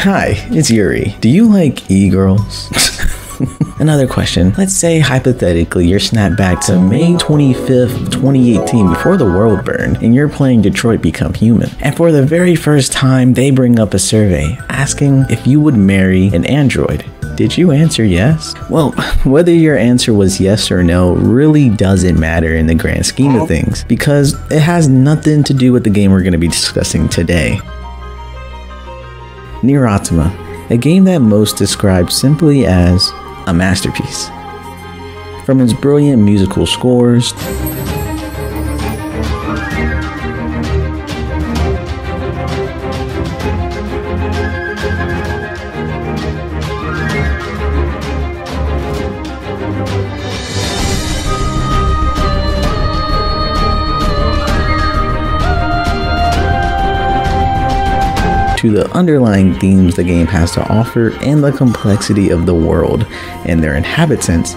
Hi, it's Yuri. Do you like e-girls? Another question. Let's say hypothetically you're snapped back to May 25th, 2018 before the world burned and you're playing Detroit Become Human. And for the very first time they bring up a survey asking if you would marry an android. Did you answer yes? Well, whether your answer was yes or no really doesn't matter in the grand scheme of things because it has nothing to do with the game we're going to be discussing today. Nier Automata, a game that most describe simply as a masterpiece. From its brilliant musical scores to the underlying themes the game has to offer and the complexity of the world and their inhabitants.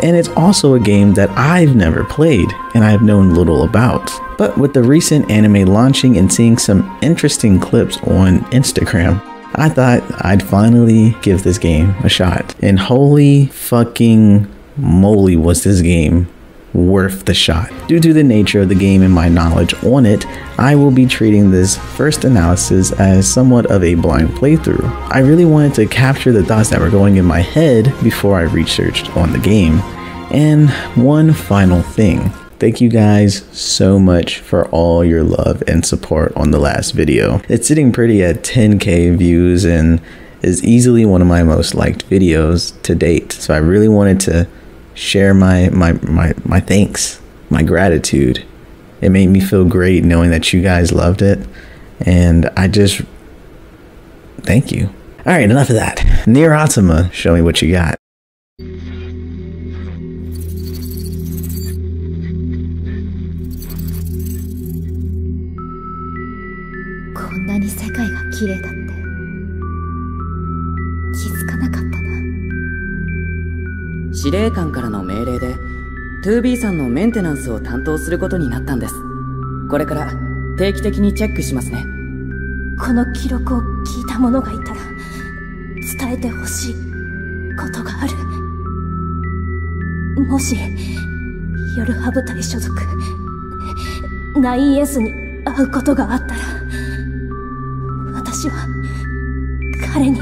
And it's also a game that I've never played and I've known little about. But with the recent anime launching and seeing some interesting clips on Instagram, I thought I'd finally give this game a shot. And holy fucking moly was this game worth the shot. Due to the nature of the game and my knowledge on it, I will be treating this first analysis as somewhat of a blind playthrough. I really wanted to capture the thoughts that were going in my head before I researched on the game. And one final thing. Thank you guys so much for all your love and support on the last video. It's sitting pretty at 10K views and is easily one of my most liked videos to date. So I really wanted to share my thanks, my gratitude. It made me feel great knowing that you guys loved it, and I just thank you. All right, enough of that. Nier Automata, show me what you got. こんなに世界が綺麗だって気づかなかったな。司令官からの命令で 2B さんのメンテナンスを担当することになったんです。これから定期的にチェックしますね。この記録を聞いた者がいたら伝えてほしいことがある。もしYorHA部隊所属 9S に会うことがあったら私は彼に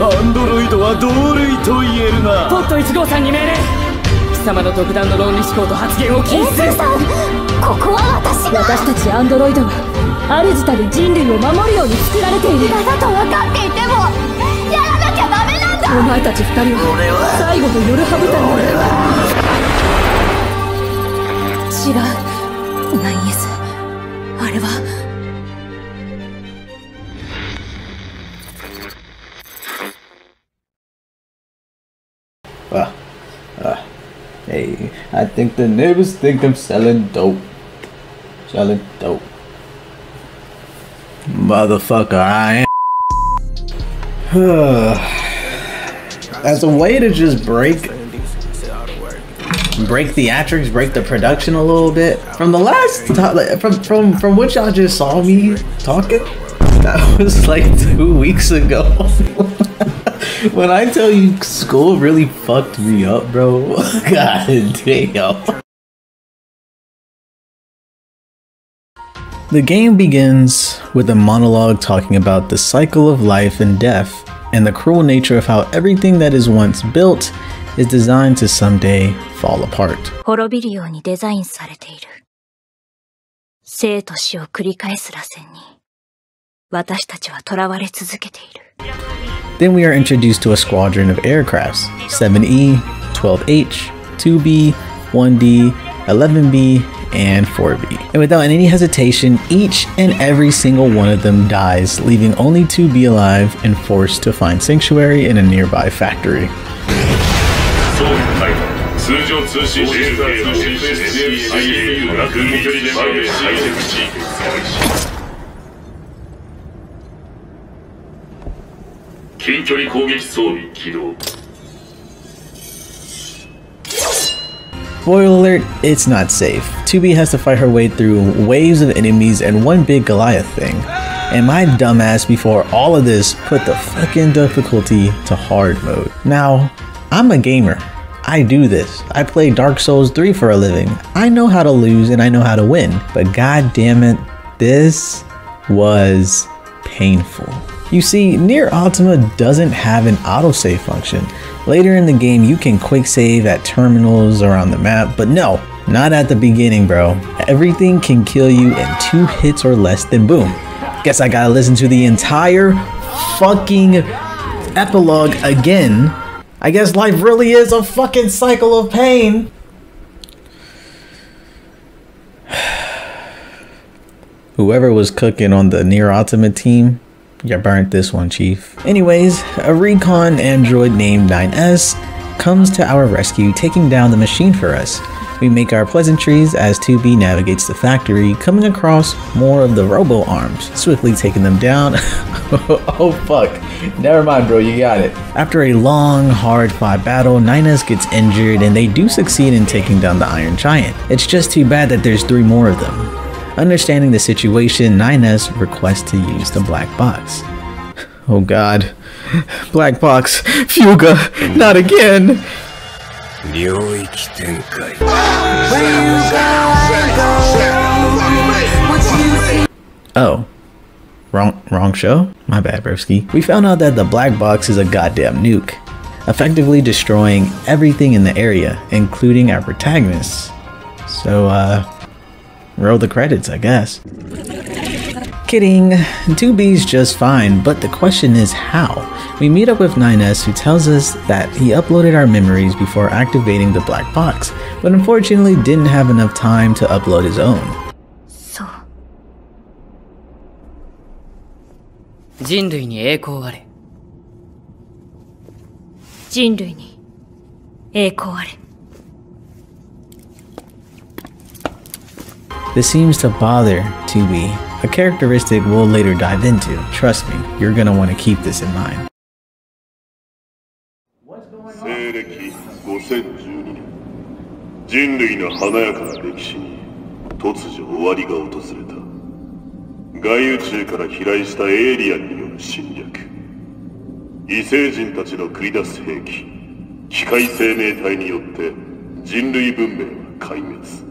アンドロイドは同類と言えるな。ポット1号さんに命令。貴様の独断の論理思考と発言を禁止する。さん、ここは私たちアンドロイドが主たる人類を守るように作られている。だと分かっていてもやらなきゃダメなんだ。お前たち2人は最後のYorHA部隊だ。違う 9S、 あれはHey, I think the neighbors think I'm selling dope. Selling dope. Motherfucker, I am. As a way to just break theatrics, break the production a little bit. From the last from what y'all just saw me talking, that was like 2 weeks ago. When I tell you school really fucked me up, bro, god damn. The game begins with a monologue talking about the cycle of life and death and the cruel nature of how everything that is once built is designed to someday fall apart. 滅びるようにデザインされている。生と死を繰り返す螺旋に私たちは囚われ続けている。 Then we are introduced to a squadron of aircrafts, 7E, 12H, 2B, 1D, 11B, and 4B. And without any hesitation, each and every single one of them dies, leaving only 2B alive and forced to find sanctuary in a nearby factory. 近距離攻撃装備起動。 Spoiler alert, it's not safe. 2B has to fight her way through waves of enemies and one big Goliath thing. And my dumbass before all of this put the fucking difficulty to hard mode. Now, I'm a gamer. I do this. I play Dark Souls 3 for a living. I know how to lose and I know how to win. But god damn it, this was painful. You see, Nier Automata doesn't have an autosave function. Later in the game, you can quick save at terminals around the map, but no, not at the beginning, bro. Everything can kill you in 2 hits or less, then boom. Guess I gotta listen to the entire fucking epilogue again. I guess life really is a fucking cycle of pain. Whoever was cooking on the Nier Automata team, you burnt this one, chief. Anyways, a recon android named 9S comes to our rescue, taking down the machine for us. We make our pleasantries as 2B navigates the factory, coming across more of the robo arms, swiftly taking them down. Oh fuck, never mind bro, you got it. After a long, hard-fought battle, 9S gets injured and they do succeed in taking down the Iron Giant. It's just too bad that there's 3 more of them. Understanding the situation, 9S requests to use the black box. Oh god. Black box. Fuga. Not again. Oh. Wrong show? My bad, broski. We found out that the black box is a goddamn nuke, effectively destroying everything in the area, including our protagonists. So, roll the credits, I guess. Kidding, 2B's just fine, but the question is how? We meet up with 9S who tells us that he uploaded our memories before activating the black box, but unfortunately didn't have enough time to upload his own. So. 人類に栄光あれ。人類に栄光あれ。 This seems to bother 2B, a characteristic we'll later dive into. Trust me, you're gonna want to keep this in mind. 西暦5012年、人類の華やかな歴史に突如終わりが訪れた。外宇宙から飛来したエイリアンによる侵略。異星人たちの繰り出す兵器、機械生命体によって人類文明は壊滅。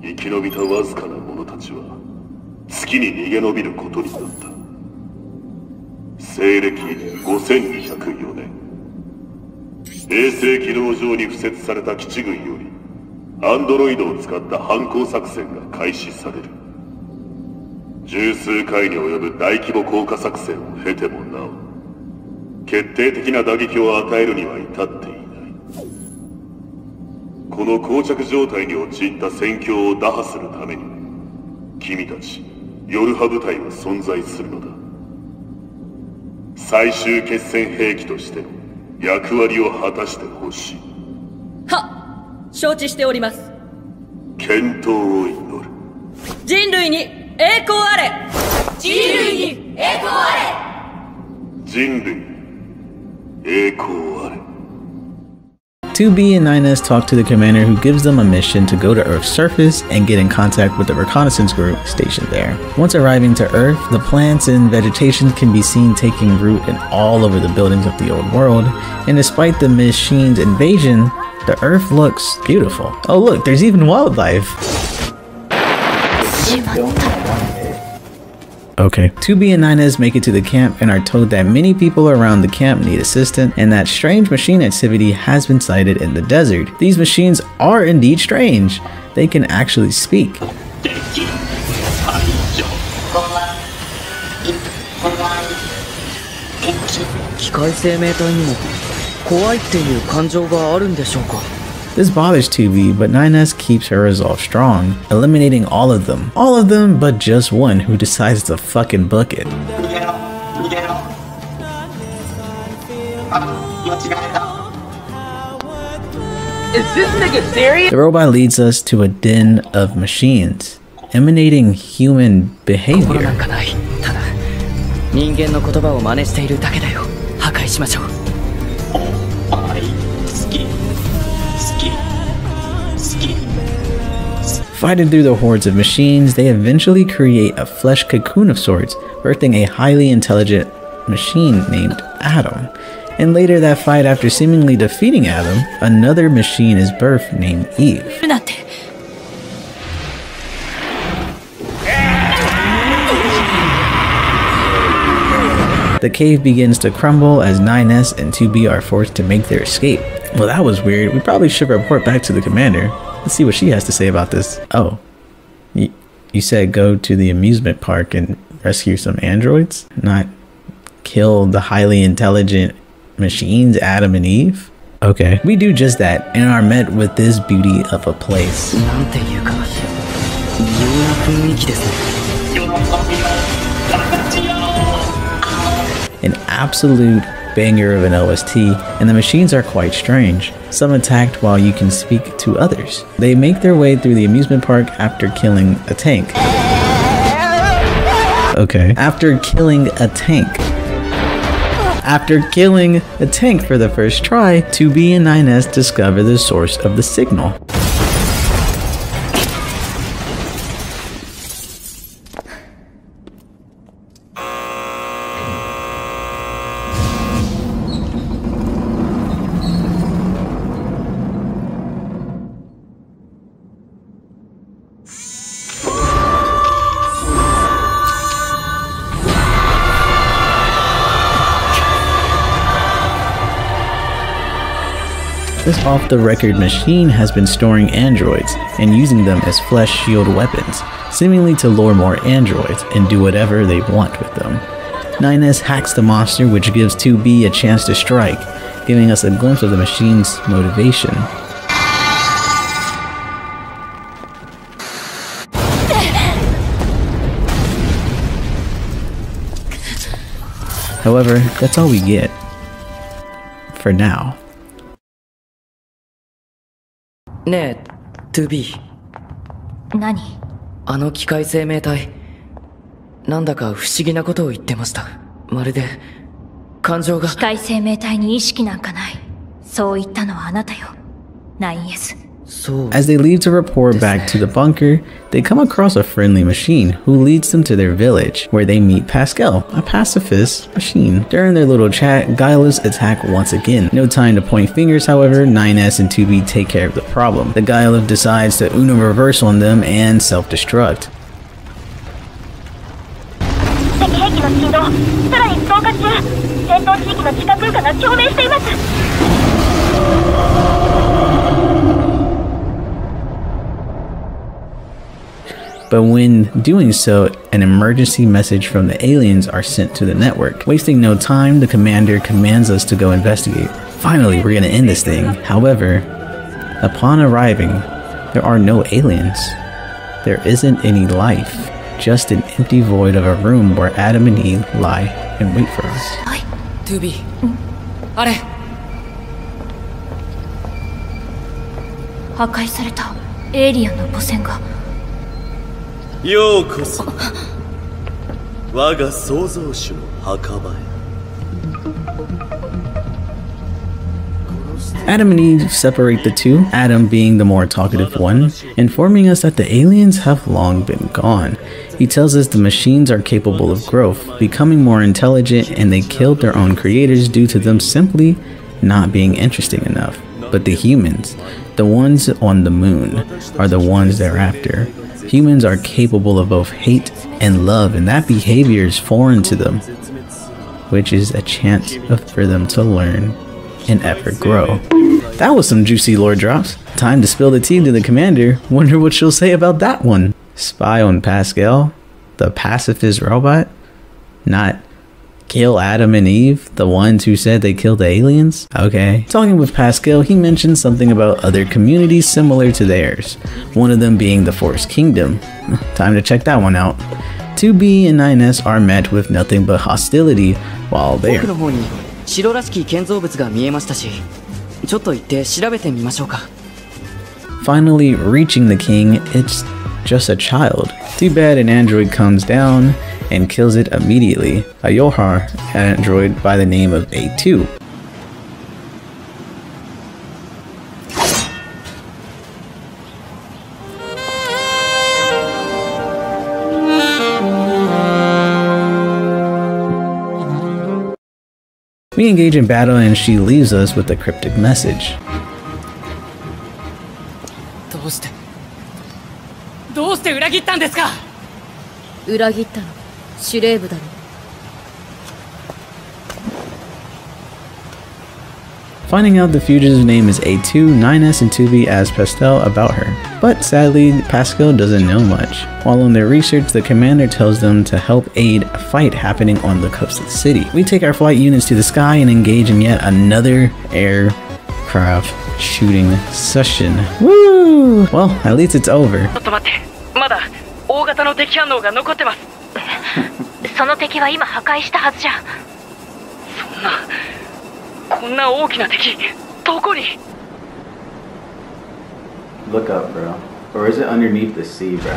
生き延びたわずかな者たちは月に逃げ延びることになった。西暦5204年、衛星軌道上に敷設された基地群よりアンドロイドを使った反攻作戦が開始される。十数回に及ぶ大規模降下作戦を経てもなお決定的な打撃を与えるには至っていない。この膠着状態に陥った戦況を打破するために君たちYorHA部隊は存在するのだ。最終決戦兵器としての役割を果たしてほしい。はっ、承知しております。健闘を祈る。人類に栄光あれ。人類に栄光あれ。人類に栄光あれ。2B and 9S talk to the commander who gives them a mission to go to Earth's surface and get in contact with the reconnaissance group stationed there. Once arriving to Earth, the plants and vegetation can be seen taking root in all over the buildings of the old world, and despite the machine's invasion, the Earth looks beautiful. Oh look, there's even wildlife! Okay. 2B and 9S make it to the camp and are told that many people around the camp need assistance and that strange machine activity has been sighted in the desert. These machines are indeed strange. They can actually speak. 機械生命体にも怖いっていう感情があるんでしょうか。 This bothers 2B, but 9S keeps her resolve strong, eliminating all of them. All of them but just one who decides to fucking book it. Is this nigga serious? The robot leads us to a den of machines, emanating human behavior. ただ人間の言葉を真似しているだけだよ。破壊しましょう。 Fighting through the hordes of machines, they eventually create a flesh cocoon of sorts, birthing a highly intelligent machine named Adam. And later that fight, after seemingly defeating Adam, another machine is birthed named Eve. The cave begins to crumble as 9S and 2B are forced to make their escape. Well, that was weird. We probably should report back to the commander. Let's see what she has to say about this. Oh, you said go to the amusement park and rescue some androids? Not kill the highly intelligent machines, Adam and Eve? Okay, we do just that and are met with this beauty of a place. An absolute banger of an OST, and the machines are quite strange. Some attacked while you can speak to others. They make their way through the amusement park after killing a tank. Okay. After killing a tank for the first try, 2B and 9S discover the source of the signal. This off-the-record machine has been storing androids and using them as flesh shield weapons, seemingly to lure more androids and do whatever they want with them. 9S hacks the monster, which gives 2B a chance to strike, giving us a glimpse of the machine's motivation. However, that's all we get. For now. ねえ 2B 何？あの機械生命体なんだか不思議なことを言ってました。まるで感情が。機械生命体に意識なんかない。そう言ったのはあなたよ。9S。As they leave to report back to the bunker, they come across a friendly machine who leads them to their village, where they meet Pascal, a pacifist machine. During their little chat, guileless attack once again. No time to point fingers, however, 9S and 2B take care of the problem. The guileless decides to Uno reverse on them and self-destruct. But when doing so, an emergency message from the aliens are sent to the network. Wasting no time, the commander commands us to go investigate. Finally, we're gonna end this thing. However, upon arriving, there are no aliens. There isn't any life. Just an empty void of a room where Adam and Eve lie and wait for us. 2B あれ破壊されたエイリアンの母船が。ようこそ我が創造主の墓場へ。 Adam and Eve separate the two, Adam being the more talkative one, informing us that the aliens have long been gone. He tells us the machines are capable of growth, becoming more intelligent, and they killed their own creators due to them simply not being interesting enough. But the humans, the ones on the moon, are the ones they're after. Humans are capable of both hate and love, and that behavior is foreign to them, which is a chance for them to learn and ever grow. That was some juicy lore drops. Time to spill the tea to the commander. Wonder what she'll say about that one. Spy on Pascal, the pacifist robot. not kill Adam and Eve, the ones who said they killed the aliens? Okay. Talking with Pascal, he mentioned something about other communities similar to theirs, one of them being the Forest Kingdom. Time to check that one out. 2B and 9S are met with nothing but hostility while there. Finally reaching the king, it's just a child. Too bad an android comes down and kills it immediately, a YorHA android by the name of A2. We engage in battle and she leaves us with a cryptic message. どうして裏切ったんですか？裏切ったの司令部だろ。Finding out the fugitive's name is A2, 9S and 2B ask Pascal about her, but sadly Pascal doesn't know much. While on their research, the commander tells them to help aid a fight happening on the coast of the city. We take our flight units to the sky and engage in yet another aircraft shooting session. Woo! Well, at least it's over. ちょっと待って、まだ大型の敵反応が残ってます。その敵は今破壊したはずじゃ。こんな大きな敵、どこに？ Look up, bro. Or is it underneath the sea, bro?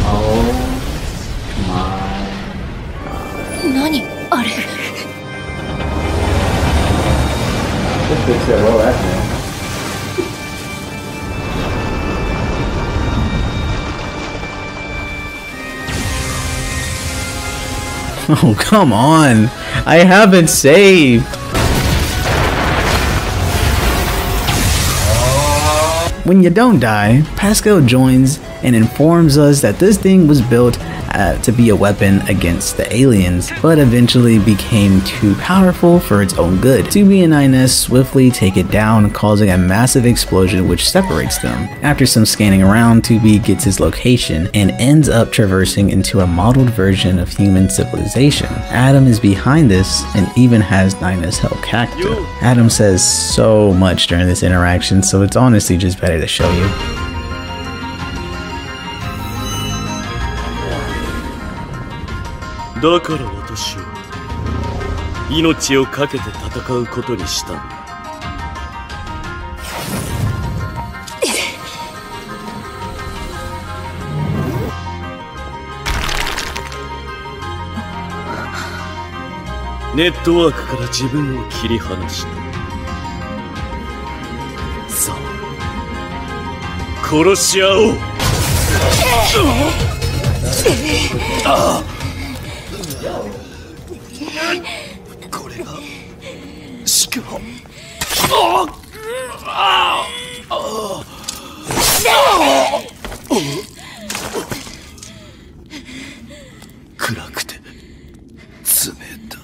Oh my god. 何あれ？ This bitch said, well, that's me. Oh, come on. I haven't saved. When you don't die, Pascal joins and informs us that this thing was built to be a weapon against the aliens, but eventually became too powerful for its own good. 2B and 9S swiftly take it down, causing a massive explosion which separates them. After some scanning around, 2B gets his location and ends up traversing into a modeled version of human civilization. Adam is behind this and even has 9S help capture. Adam says so much during this interaction, so it's honestly just better to show you. だから私は命を懸けて戦うことにしたんだ。ネットワークから自分を切り離した。さあ、殺し合おう。これが宿法。暗くて冷たい。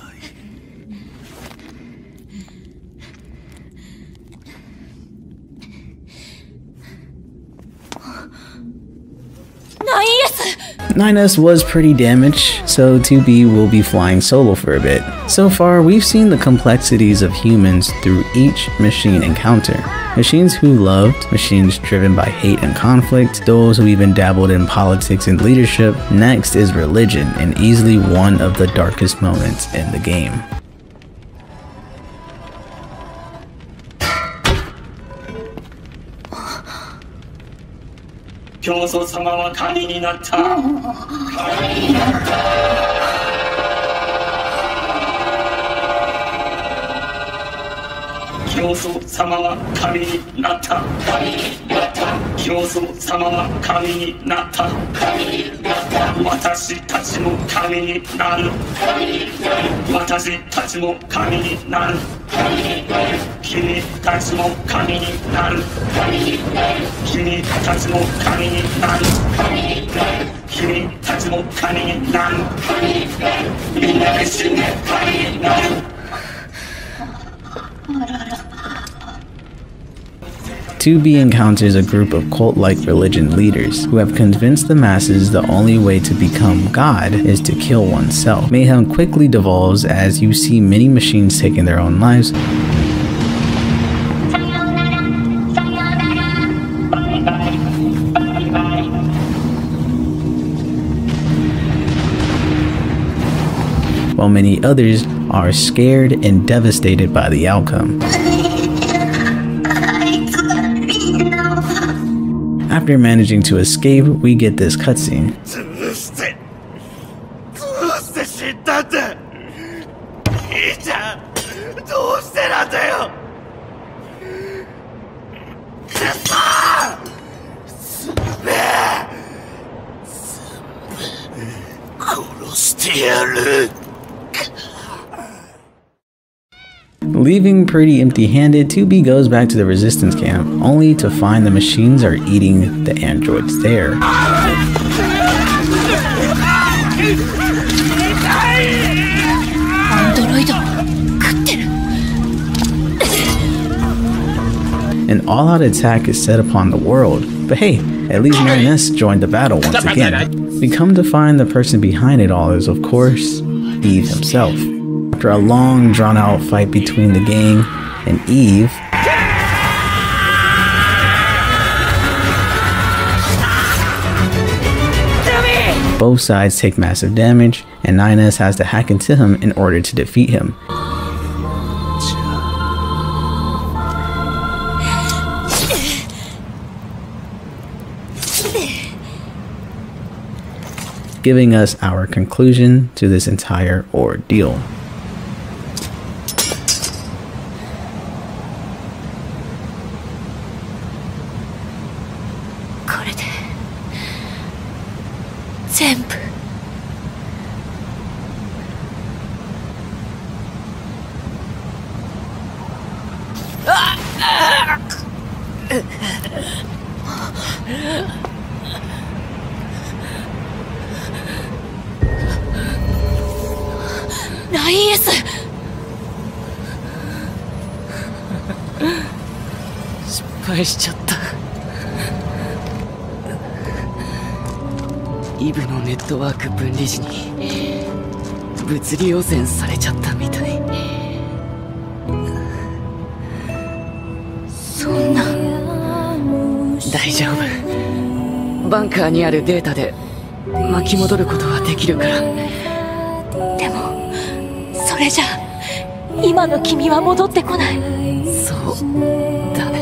9S was pretty damaged, so 2B will be flying solo for a bit. So far, we've seen the complexities of humans through each machine encounter. Machines who loved, machines driven by hate and conflict, those who even dabbled in politics and leadership. Next is religion, and easily one of the darkest moments in the game. 教祖様は神になった。教祖様は神になった。教祖様は神になった。私たちも神になる。私たちも神になる。君たちも神になる。君たちも神になる。君たちも神になる。みんなで死んで神になる。2B encounters a group of cult-like religion leaders who have convinced the masses the only way to become God is to kill oneself. Mayhem quickly devolves as you see many machines taking their own lives, while many others are scared and devastated by the outcome. After managing to escape, we get this cutscene. Leaving pretty empty-handed, 2B goes back to the resistance camp, only to find the machines are eating the androids there. An all-out attack is set upon the world, but hey, at least 9S joined the battle once again. We come to find the person behind it all is, of course, Eve himself. After a long, drawn-out fight between the gang and Eve, both sides take massive damage, and 9S has to hack into him in order to defeat him. Giving us our conclusion to this entire ordeal.失敗しちゃった。イブのネットワーク分離時に物理汚染されちゃったみたい。そんな。大丈夫。バンカーにあるデータで巻き戻ることはできるから。でもそれじゃ今の君は戻ってこない。そうだね。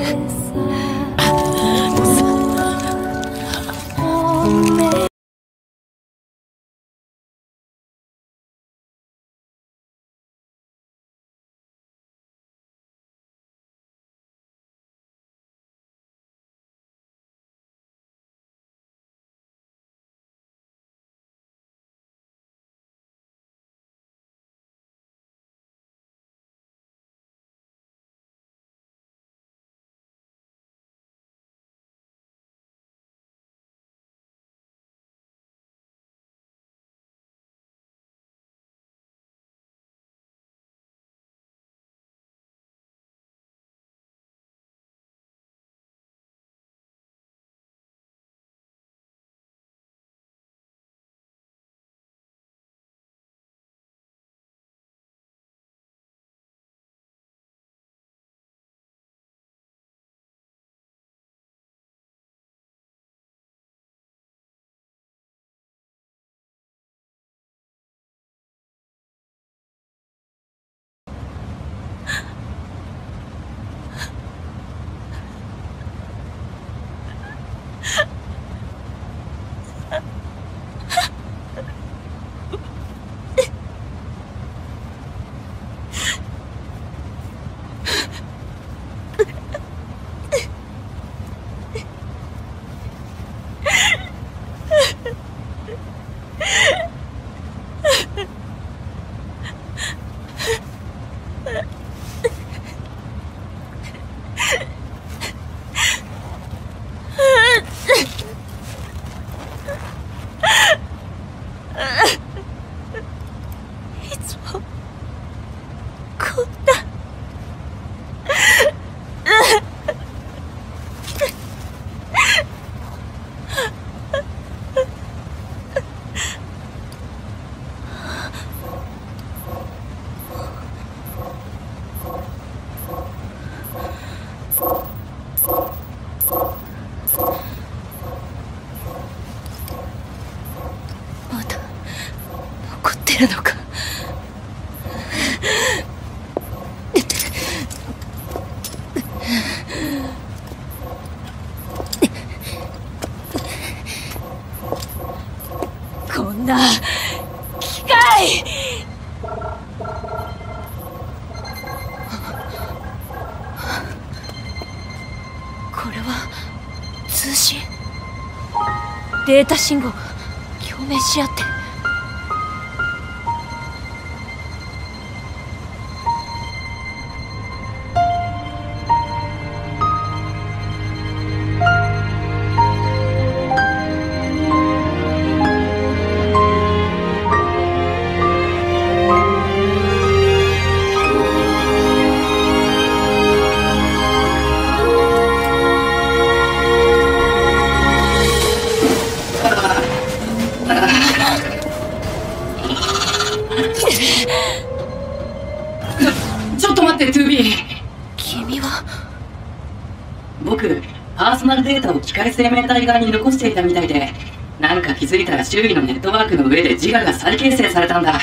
るのか。こんな機械。これは通信。データ信号が共鳴し合って。ちょっと待って、2B。君は。僕、パーソナルデータを機械生命体側に残していたみたいで、なんか気づいたら周囲のネットワークの上で自我が再形成されたんだ。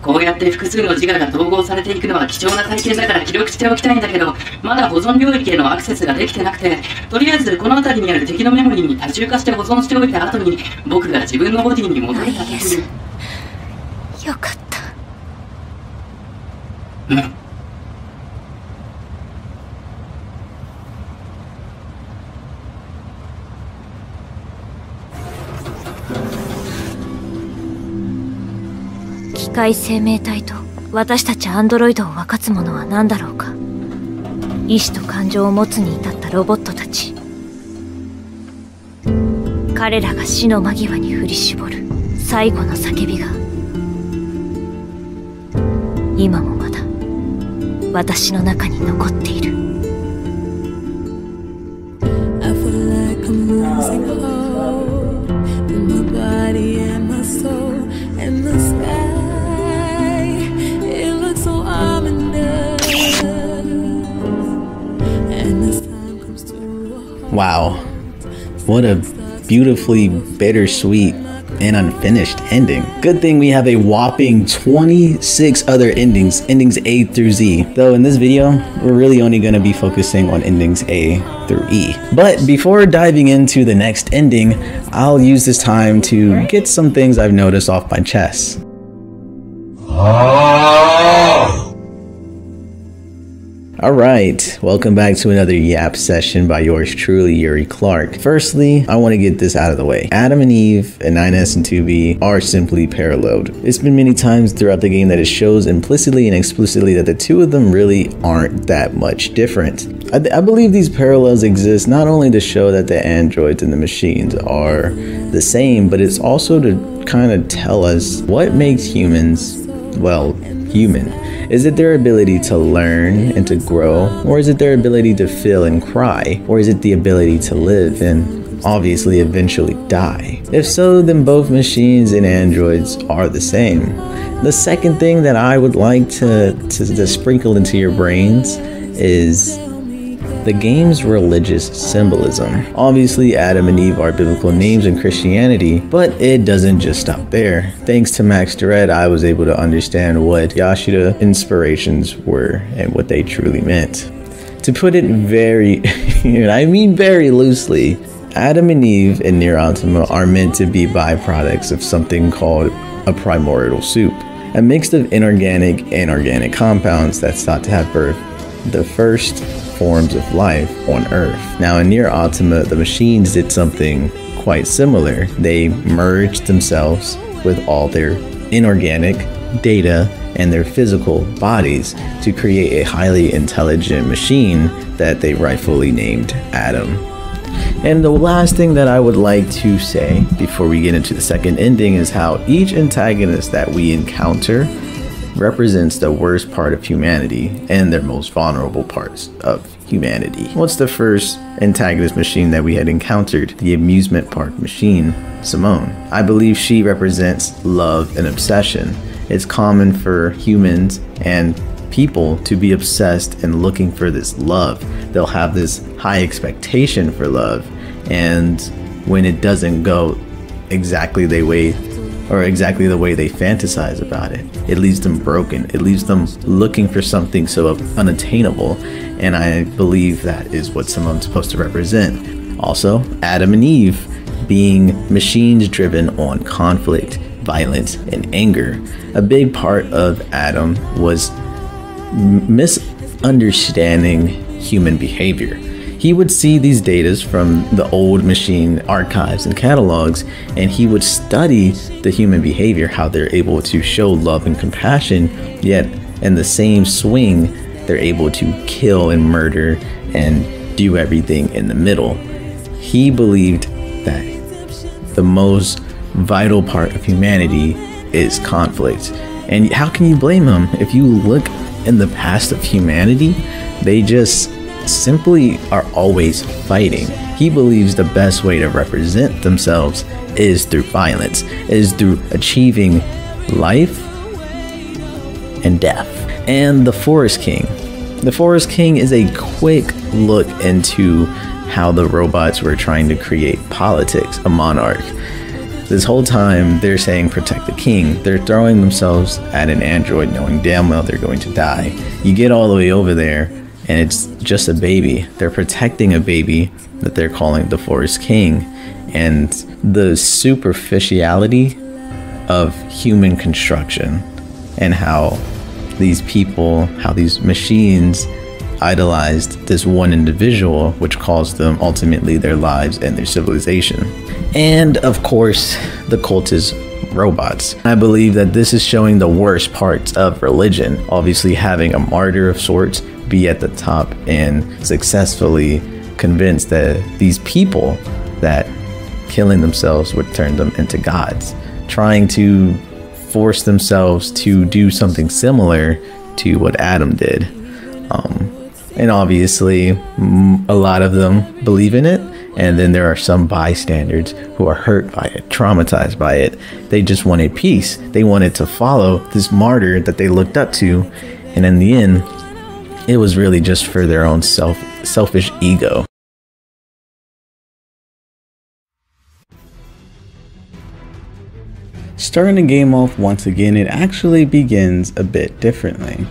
こうやって複数の自我が統合されていくのは貴重な体験だから記録しておきたいんだけど、まだ保存領域へのアクセスができてなくて、とりあえずこの辺りにある敵のメモリーに多重化して保存しておいた後に、僕が自分のボディに戻れた時に。よかった。うん。機械生命体と私たちアンドロイドを分かつものは何だろうか。意志と感情を持つに至ったロボットたち。彼らが死の間際に振り絞る最後の叫びが、今もまだ私の中に残っている。I feel like I'm losing hope in my body and my soul and the sky. It looks so ominous. And as time comes to a halt. Wow, what a beautifully bittersweet and unfinished ending. Good thing we have a whopping 26 other endings A through Z. Though in this video, we're really only going to be focusing on endings A through E. But before diving into the next ending, I'll use this time to get some things I've noticed off my chest. Alright, welcome back to another Yap session by yours truly, Yuri Clark. Firstly, I want to get this out of the way. Adam and Eve and 9S and 2B are simply paralleled. It's been many times throughout the game that it shows implicitly and explicitly that the two of them really aren't that much different. I believe these parallels exist not only to show that the androids and the machines are the same, but it's also to kind of tell us what makes humans, well, human. Is it their ability to learn and to grow? Or is it their ability to feel and cry? Or is it the ability to live and obviously eventually die? If so, then both machines and androids are the same. The second thing that I would like to sprinkle into your brains is the game's religious symbolism. Obviously, Adam and Eve are biblical names in Christianity, but it doesn't just stop there. Thanks to Max Duret, I was able to understand what Yashida inspirations were and what they truly meant. To put it very, I mean very loosely, Adam and Eve in Nier Automata are meant to be byproducts of something called a primordial soup, a mix of inorganic and organic compounds that's thought to have birthed the first forms of life on Earth. Now in Nier Automata, the machines did something quite similar. They merged themselves with all their inorganic data and their physical bodies to create a highly intelligent machine that they rightfully named Adam. And the last thing that I would like to say before we get into the second ending is how each antagonist that we encounter represents the worst part of humanity and their most vulnerable parts of humanity. What's the first antagonist machine that we had encountered? The amusement park machine, Simone. I believe she represents love and obsession. It's common for humans and people to be obsessed and looking for this love. They'll have this high expectation for love, and when it doesn't go exactly the way or exactly the way they fantasize about it. It leaves them broken. It leaves them looking for something so unattainable, and I believe that is what someone's supposed to represent. Also, Adam and Eve being machines driven on conflict, violence, and anger. A big part of Adam was misunderstanding human behavior. He would see these data from the old machine archives and catalogs, and he would study the human behavior, how they're able to show love and compassion, yet in the same swing, they're able to kill and murder and do everything in the middle. He believed that the most vital part of humanity is conflict. And how can you blame him? If you look in the past of humanity, they just simply are always fighting. He believes the best way to represent themselves is through violence, is through achieving life and death. And the Forest King. The Forest King is a quick look into how the robots were trying to create politics, a monarch. This whole time they're saying protect the king. They're throwing themselves at an android knowing damn well they're going to die. You get all the way over there and it's just a baby. They're protecting a baby that they're calling the Forest King. And the superficiality of human construction and how these people, how these machines idolized this one individual, which caused them ultimately their lives and their civilization. And of course, the cultist robots. I believe that this is showing the worst parts of religion. Obviously, having a martyr of sorts be at the top and successfully convince that these people that killing themselves would turn them into gods, trying to force themselves to do something similar to what Adam did. And obviously, a lot of them believe in it. And then there are some bystanders who are hurt by it, traumatized by it. They just wanted peace. They wanted to follow this martyr that they looked up to. And in the end, it was really just for their own selfish ego. Starting the game off once again, it actually begins a bit differently.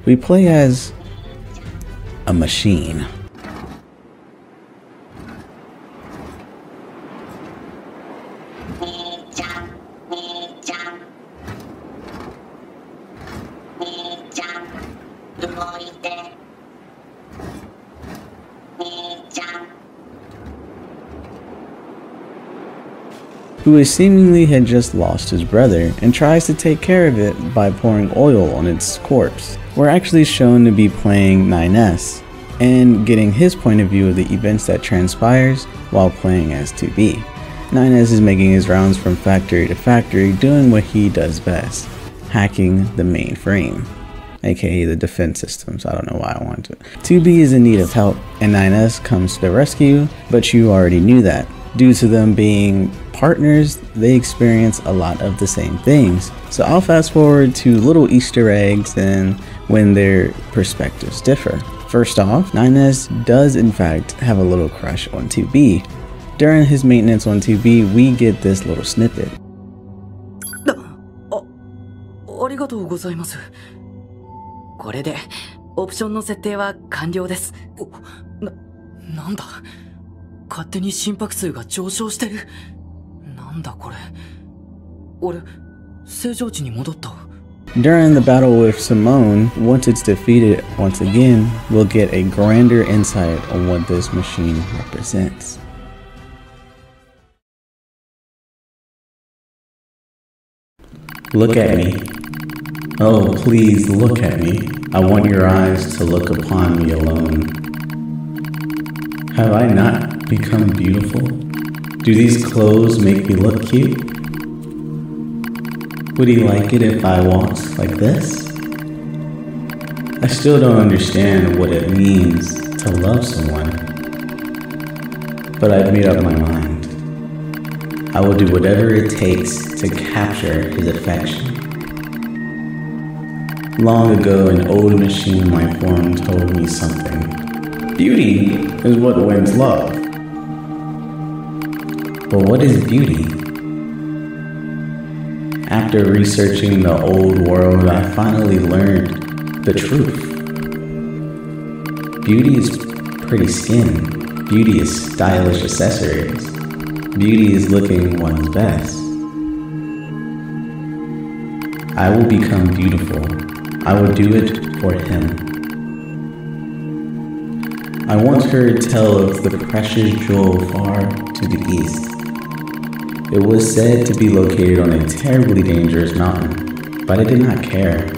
We play as a machine. Who is seemingly had just lost his brother and tries to take care of it by pouring oil on its corpse. We're actually shown to be playing 9S and getting his point of view of the events that transpires while playing as 2B. 9S is making his rounds from factory to factory, doing what he does best, hacking the mainframe, aka the defense systems. I don't know why I want to. 2B is in need of help and 9S comes to the rescue, but you already knew that. Due to them being partners, they experience a lot of the same things. So I'll fast forward to little Easter eggs and when their perspectives differ. First off, 9S does in fact have a little crush on 2B. During his maintenance on 2B, we get this little snippet. ありがとうございます。これでオプションの設定は完了です。なんだ。勝手に心拍数が上昇してる。なんだこれ。俺、正常値に戻った。During the battle with Simone, once it's defeated once again, we'll get a grander insight on what this machine represents. Look at me. Oh, please look at me. I want your eyes to look upon me alone. Have I not become beautiful? Do these clothes make me look cute? Would he like it if I walked like this? I still don't understand what it means to love someone, but I've made up my mind. I will do whatever it takes to capture his affection. Long ago, an old machine in my form told me something. Beauty is what wins love. But what is beauty? After researching the old world, I finally learned the truth. Beauty is pretty skin. Beauty is stylish accessories. Beauty is looking one's best. I will become beautiful. I will do it for him. I once heard tell of the precious jewel far to the east. It was said to be located on a terribly dangerous mountain, but I did not care.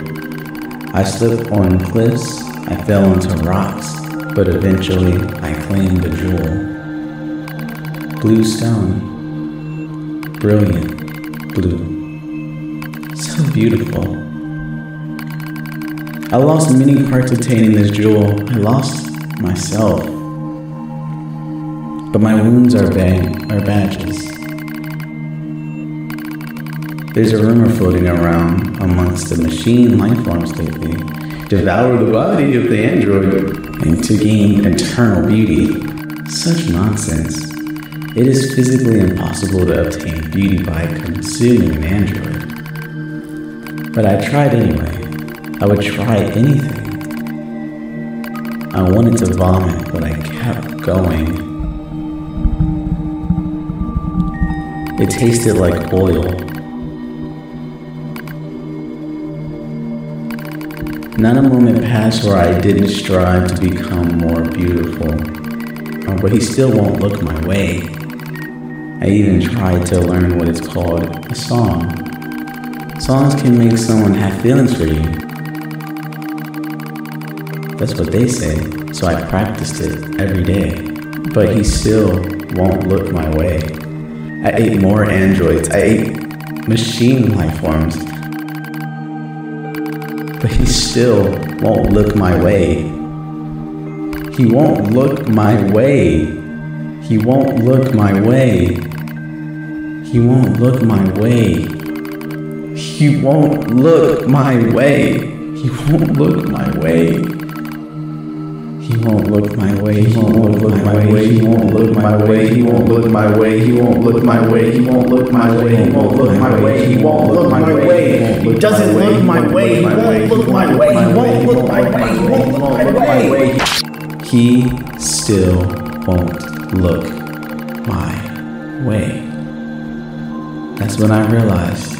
I slipped on cliffs, I fell onto rocks, but eventually I claimed the jewel. Blue stone, brilliant blue, so beautiful. I lost many parts obtaining this jewel. I lost myself, but my wounds are badges. There's a rumor floating around amongst the machine lifeforms lately. Devour the body of the android and to gain eternal beauty. Such nonsense. It is physically impossible to obtain beauty by consuming an android. But I tried anyway. I would try anything. I wanted to vomit, but I kept going. It tasted like oil. Not a moment passed where I didn't strive to become more beautiful. But he still won't look my way. I even tried to learn what it's called a song. Songs can make someone have feelings for you. That's what they say, so I practiced it every day. But he still won't look my way. I ate more androids. I ate machine life forms. But he still won't look my way. He won't look my way. He won't look my way. He won't look my way. He won't look my way. He won't look my way. He won't look my way. He won't look my way. He won't look my way. He won't look my way. He won't look my way. He won't look my way. He won't look my way. He won't look my way. He doesn't look my way. He won't look my way. He won't look my way. He won't look my way. He still won't look my way. That's when I realized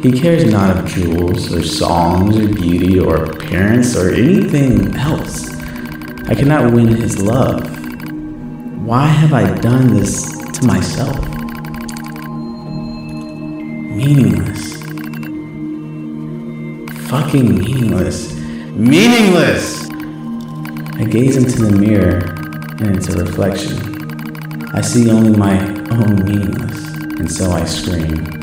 he cares not of jewels or songs or beauty or appearance or anything else. I cannot win his love. Why have I done this to myself? Meaningless. Fucking meaningless. Meaningless! I gaze into the mirror and it's a reflection. I see only my own meaningless, and so I scream.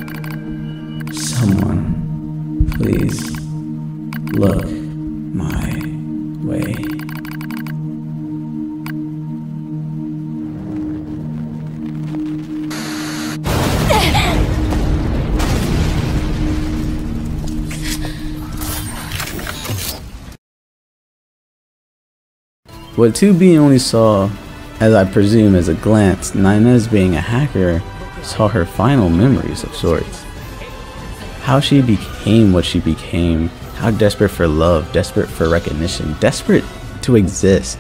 Someone, please, look my way. What 2B only saw, as I presume as a glance, Nines being a hacker, saw her final memories of sorts. How she became what she became, how desperate for love, desperate for recognition, desperate to exist,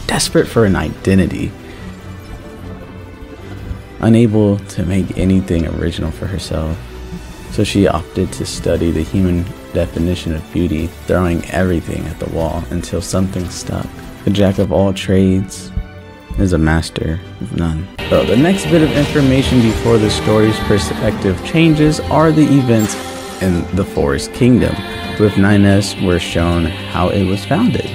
desperate for an identity. Unable to make anything original for herself, so she opted to study the human definition of beauty, throwing everything at the wall until something stuck. A jack of all trades is a master of none. So the next bit of information before the story's perspective changes are the events in the Forest Kingdom, with 9S were shown how it was founded.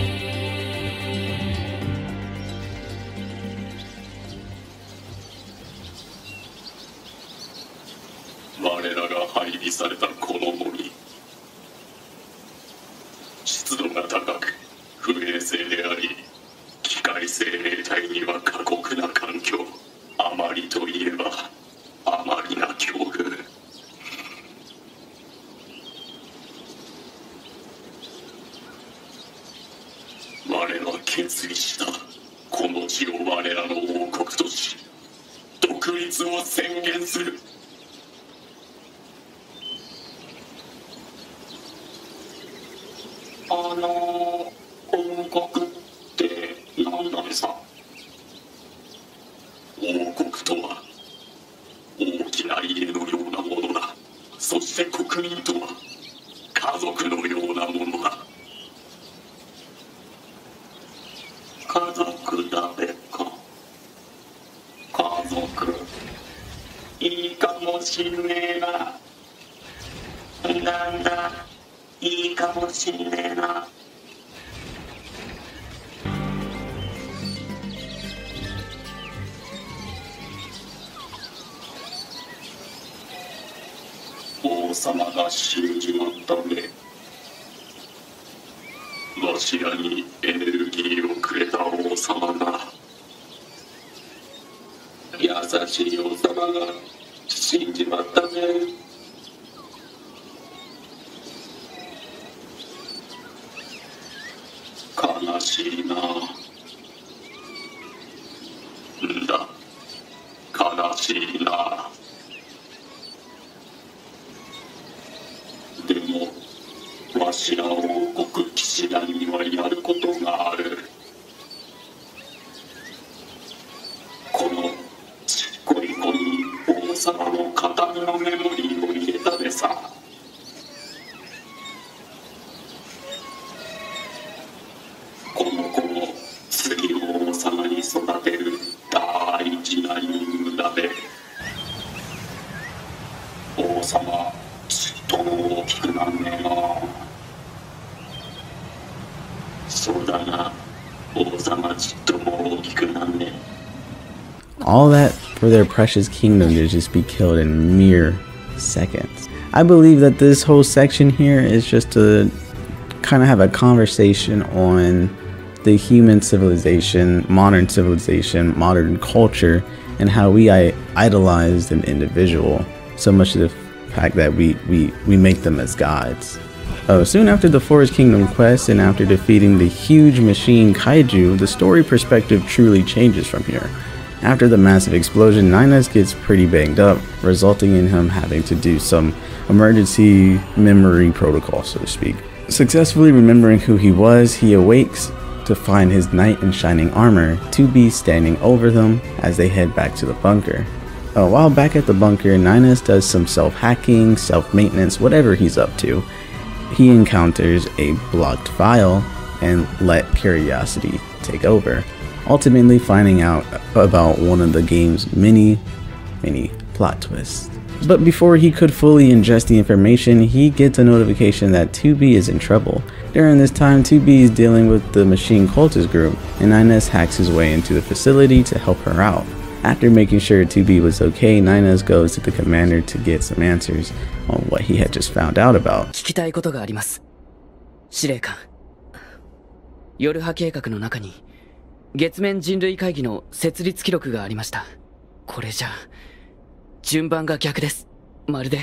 王国って何だべさ。王国とは大きな家のようなものだ。そして国民とは家族のようなものだ。家族だべか。家族いいかもしんねえな。なんだ、いいかもしんねえな。王様が死んじまったね。わしらにエネルギーをくれた王様が、優しい王様が死んじまったね。悲しいな。んだ、悲しいな。でもわしら王国騎士団にはやることがある。このちっこい子に王様の形見のメモリーを入れたでさ。この子を次の王様に育てる大事な任務だべ。王様ちっとも大きくなんねえな。そうだな、王様ちっとも大きくなんねえ。All that for their precious kingdom to just be killed in mere seconds. I believe that this whole section here is just to kind of have a conversation on the human civilization, modern culture, and how we idolize an individual so much to the fact that we make them as gods. Soon after the Forest Kingdom quest and after defeating the huge machine kaiju, the story perspective truly changes from here. After the massive explosion, Ninas gets pretty banged up, resulting in him having to do some emergency memory protocol, so to speak. Successfully remembering who he was, he awakes to find his knight in shining armor, 2B standing over them as they head back to the bunker. While back at the bunker, Ninas does some self-hacking, self-maintenance, whatever he's up to. He encounters a blocked file and let curiosity take over, ultimately finding out about one of the game's many plot twists. But before he could fully ingest the information, he gets a notification that 2B is in trouble. During this time, 2B is dealing with the machine cultist group, and Ninas hacks his way into the facility to help her out. After making sure 2B was okay, Ninas goes to the commander to get some answers on what he had just found out about. 聞きたいことがあります。司令官。YorHA計画の中に月面人類会議の設立記録がありました。これじゃ順番が逆です。まるで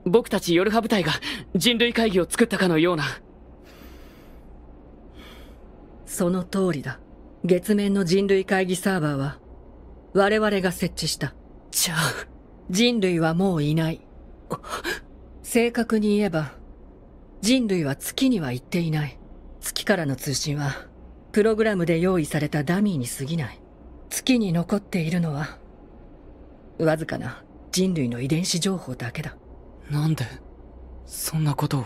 僕たちYorHA部隊が人類会議を作ったかのような。その通りだ。月面の人類会議サーバーは我々が設置した。じゃあ人類はもういない。正確に言えば人類は月には行っていない。月からの通信はプログラムで用意されたダミーに過ぎない。月に残っているのはわずかな人類の遺伝子情報だけだ。なんでそんなことを。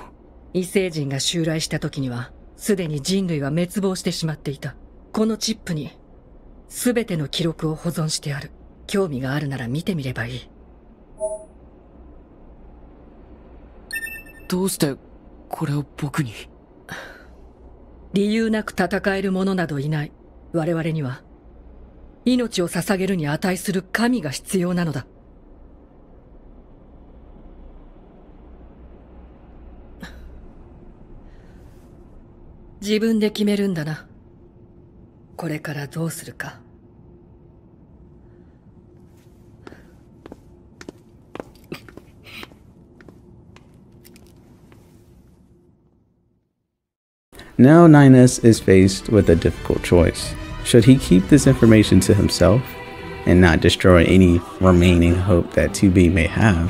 異星人が襲来した時にはすでに人類は滅亡してしまっていた。このチップに全ての記録を保存してある。興味があるなら見てみればいい。どうしてこれを僕に。理由なく戦える者などいない。我々には命を捧げるに値する神が必要なのだ。自分で決めるんだな。これからどうするか。Now Ninas is faced with a difficult choice. Should he keep this information to himself and not destroy any remaining hope that 2B may have?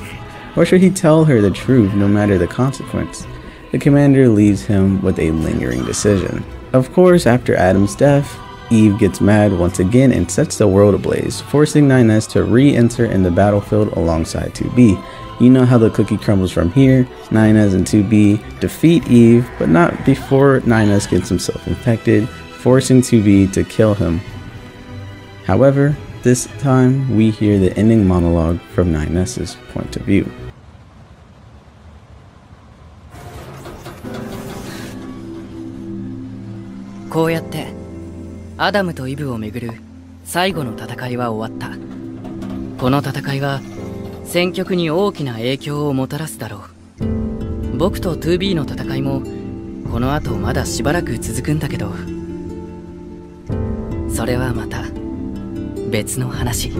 Or should he tell her the truth no matter the consequence? the commander leaves him with a lingering decision. Of course, after Adam's death, Eve gets mad once again and sets the world ablaze, forcing 9S to re-enter in the battlefield alongside 2B. You know how the cookie crumbles from here. 9S and 2B defeat Eve, but not before 9S gets himself infected, forcing 2B to kill him. However, this time we hear the ending monologue from 9S's point of view. "アダムとイブをめぐる最後の戦いは終わった。この戦いは戦局に大きな影響をもたらすだろう。僕と 2B の戦いもこの後まだしばらく続くんだけど、それはまた別の話。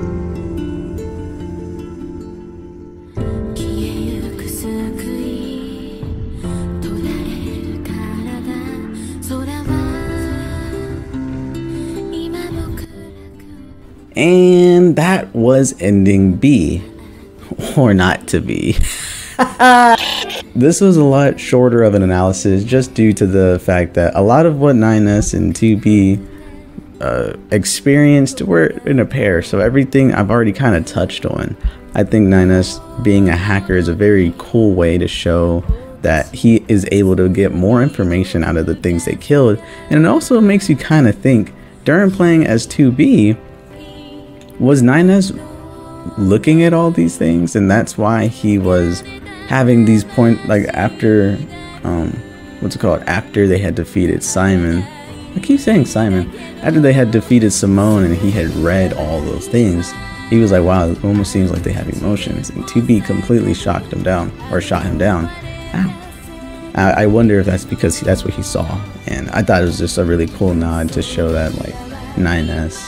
And that was ending B, or not to be. This was a lot shorter of an analysis just due to the fact that a lot of what 9S and 2B experienced were in a pair, so everything I've already kind of touched on. I think 9S being a hacker is a very cool way to show that he is able to get more information out of the things they killed, and it also makes you kind of think, during playing as 2B, was 9S looking at all these things, and that's why he was having these points, like after what's it called, after they had defeated Simon, I keep saying Simon, after they had defeated Simone and he had read all those things, he was like, wow, it almost seems like they have emotions. And 2B completely shocked him down, or shot him down. Ow. I wonder if that's because that's what he saw, and I thought it was just a really cool nod to show that like 9S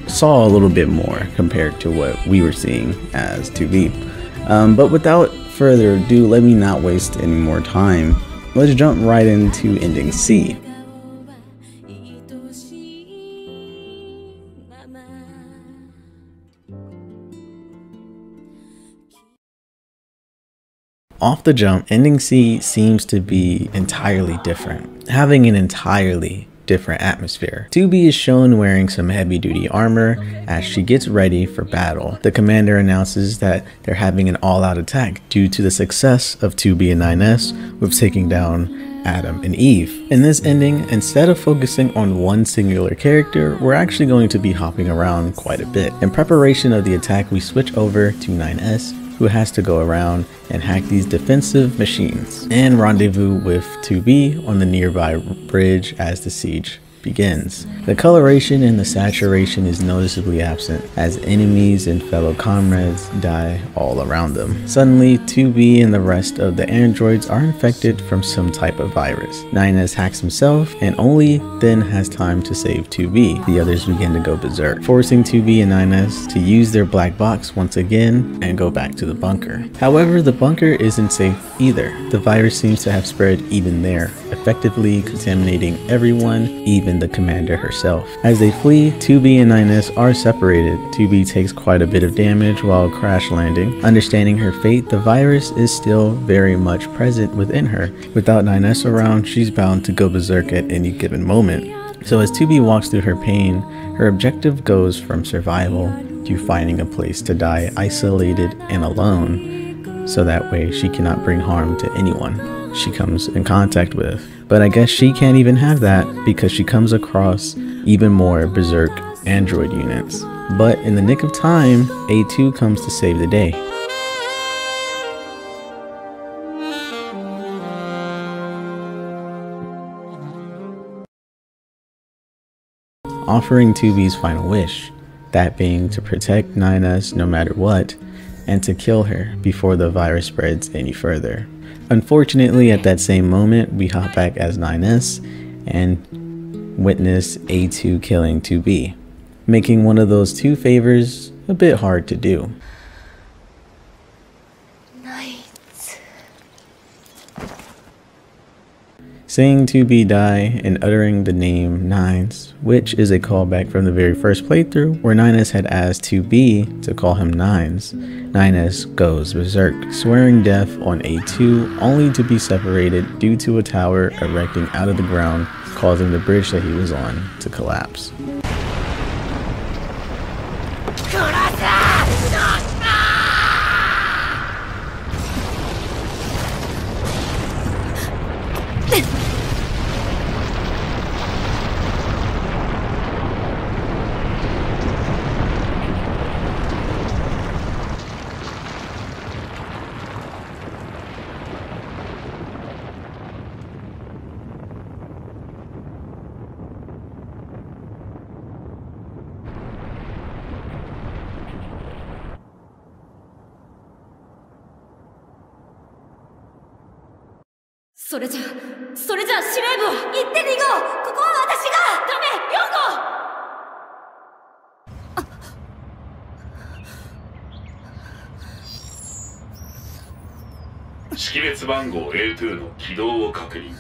saw a little bit more compared to what we were seeing as 2B. But without further ado, let me not waste any more time. Let's jump right into ending C. Off the jump, ending C seems to be entirely different, having an entirely different atmosphere. 2B is shown wearing some heavy duty armor as she gets ready for battle. The commander announces that they're having an all-out attack due to the success of 2B and 9S with taking down Adam and Eve. In this ending, instead of focusing on one singular character, we're actually going to be hopping around quite a bit. In preparation of the attack, we switch over to 9S, who has to go around and hack these defensive machines, and rendezvous with 2B on the nearby bridge as the siege begins. The coloration and the saturation is noticeably absent as enemies and fellow comrades die all around them. Suddenly, 2B and the rest of the androids are infected from some type of virus. 9S hacks himself and only then has time to save 2B. The others begin to go berserk, forcing 2B and 9S to use their black box once again and go back to the bunker. However, the bunker isn't safe either. The virus seems to have spread even there, effectively contaminating everyone, even the commander herself. As they flee, 2B and 9S are separated. 2B takes quite a bit of damage while crash landing. Understanding her fate, the virus is still very much present within her. Without 9S around, she's bound to go berserk at any given moment. So as 2B walks through her pain, her objective goes from survival to finding a place to die isolated and alone, so that way she cannot bring harm to anyone she comes in contact with. But I guess she can't even have that because she comes across even more berserk android units. But in the nick of time, A2 comes to save the day. Offering 2B's final wish, that being to protect 9S no matter what, and to kill her before the virus spreads any further. Unfortunately, at that same moment, we hop back as 9S and witness A2 killing 2B, making one of those two favors a bit hard to do. Seeing 2B die and uttering the name Nines, which is a callback from the very first playthrough where Nines had asked 2B to call him Nines. Nines goes berserk, swearing death on A2 only to be separated due to a tower erecting out of the ground, causing the bridge that he was on to collapse.それじゃ司令部は行って2号、ここは私がダメ、4号。識別番号 A2 の起動を確認。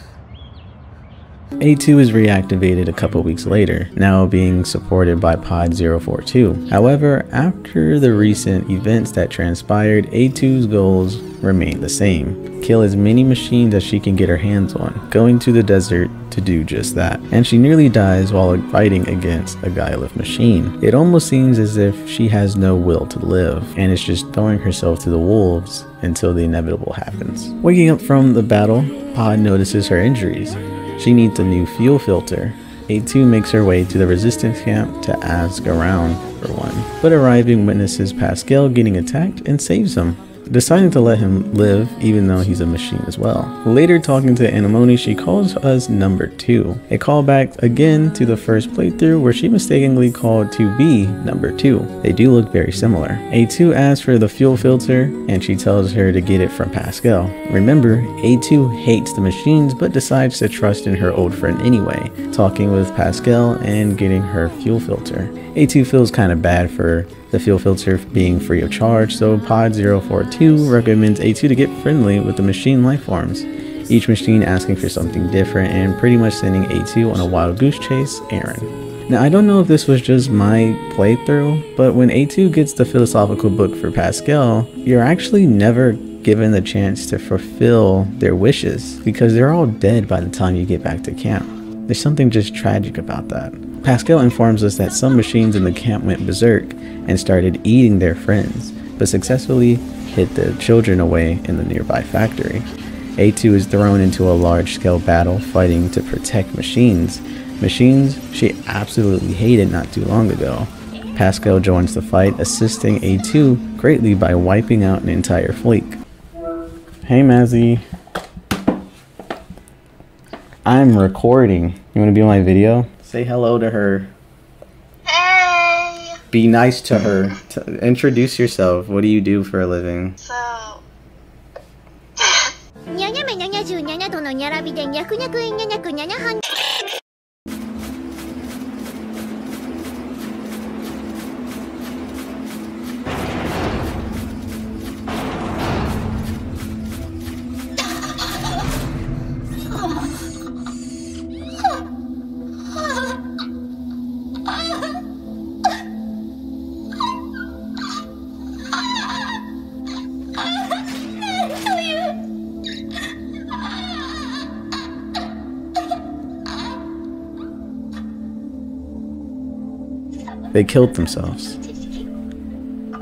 A2 is reactivated a couple weeks later, now being supported by Pod 042. However, after the recent events that transpired, A2's goals remain the same. Kill as many machines as she can get her hands on, going to the desert to do just that. And she nearly dies while fighting against a guileless machine. It almost seems as if she has no will to live, and is just throwing herself to the wolves until the inevitable happens. Waking up from the battle, Pod notices her injuries. She needs a new fuel filter. A2 makes her way to the resistance camp to ask around for one, but arriving witnesses Pascal getting attacked and saves him, deciding to let him live even though he's a machine as well. Later, talking to Anemone, she calls us number 2, a callback again to the first playthrough where she mistakenly called 2B number 2. They do look very similar. A2 asks for the fuel filter and she tells her to get it from Pascal. Remember, A2 hates the machines but decides to trust in her old friend anyway, talking with Pascal and getting her fuel filter. A2 feels kind of bad for the fuel filter being free of charge, so Pod 042 recommends A2 to get friendly with the machine lifeforms, each machine asking for something different and pretty much sending A2 on a wild goose chase errand. Now, I don't know if this was just my playthrough, but when A2 gets the philosophical book for Pascal, you're actually never given the chance to fulfill their wishes because they're all dead by the time you get back to camp. There's something just tragic about that. Pascal informs us that some machines in the camp went berserk and started eating their friends, but successfully hid the children away in the nearby factory. A2 is thrown into a large-scale battle fighting to protect machines. Machines she absolutely hated not too long ago. Pascal joins the fight, assisting A2 greatly by wiping out an entire fleet. Hey Mazzy. I'm recording. You want to be on my video? Say hello to her. Hey! Be nice to her. Introduce yourself. What do you do for a living? So... 77度のニャラビでニャクニャクイニャニャクニャニャハン They killed themselves.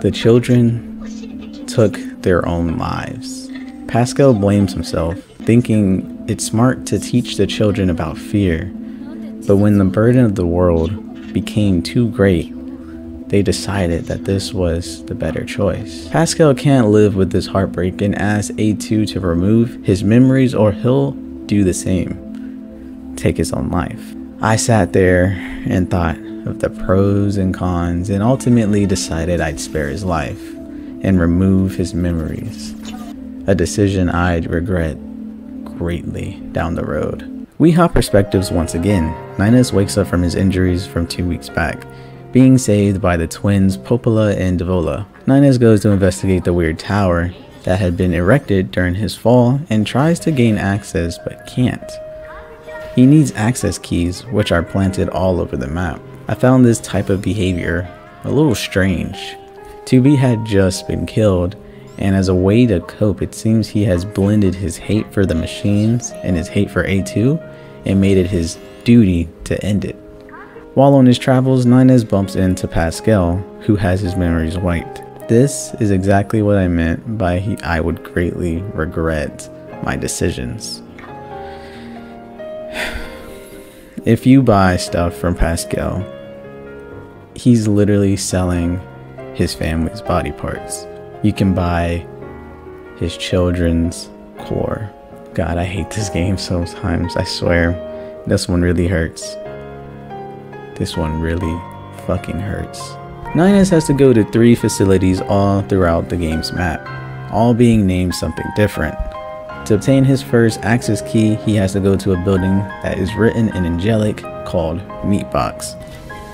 The children took their own lives. Pascal blames himself, thinking it's smart to teach the children about fear. But when the burden of the world became too great, they decided that this was the better choice. Pascal can't live with this heartbreak and asks A2 to remove his memories or he'll do the same, take his own life. I sat there and thought of the pros and cons and ultimately decided I'd spare his life and remove his memories, a decision I'd regret greatly down the road. We hop perspectives once again. Ninus wakes up from his injuries from 2 weeks back, being saved by the twins Popola and Devola. Ninus goes to investigate the weird tower that had been erected during his fall and tries to gain access but can't. He needs access keys, which are planted all over the map. I found this type of behavior a little strange. 2B had just been killed, and as a way to cope, it seems he has blended his hate for the machines and his hate for A2 and made it his duty to end it. While on his travels, Nines bumps into Pascal, who has his memories wiped. This is exactly what I meant by I would greatly regret my decisions. If you buy stuff from Pascal, he's literally selling his family's body parts. You can buy his children's core. God, I hate this game sometimes, I swear. This one really hurts. This one really fucking hurts. Nines has to go to 3 facilities all throughout the game's map, all being named something different. To obtain his first access key, he has to go to a building that is written in Angelic called Meatbox.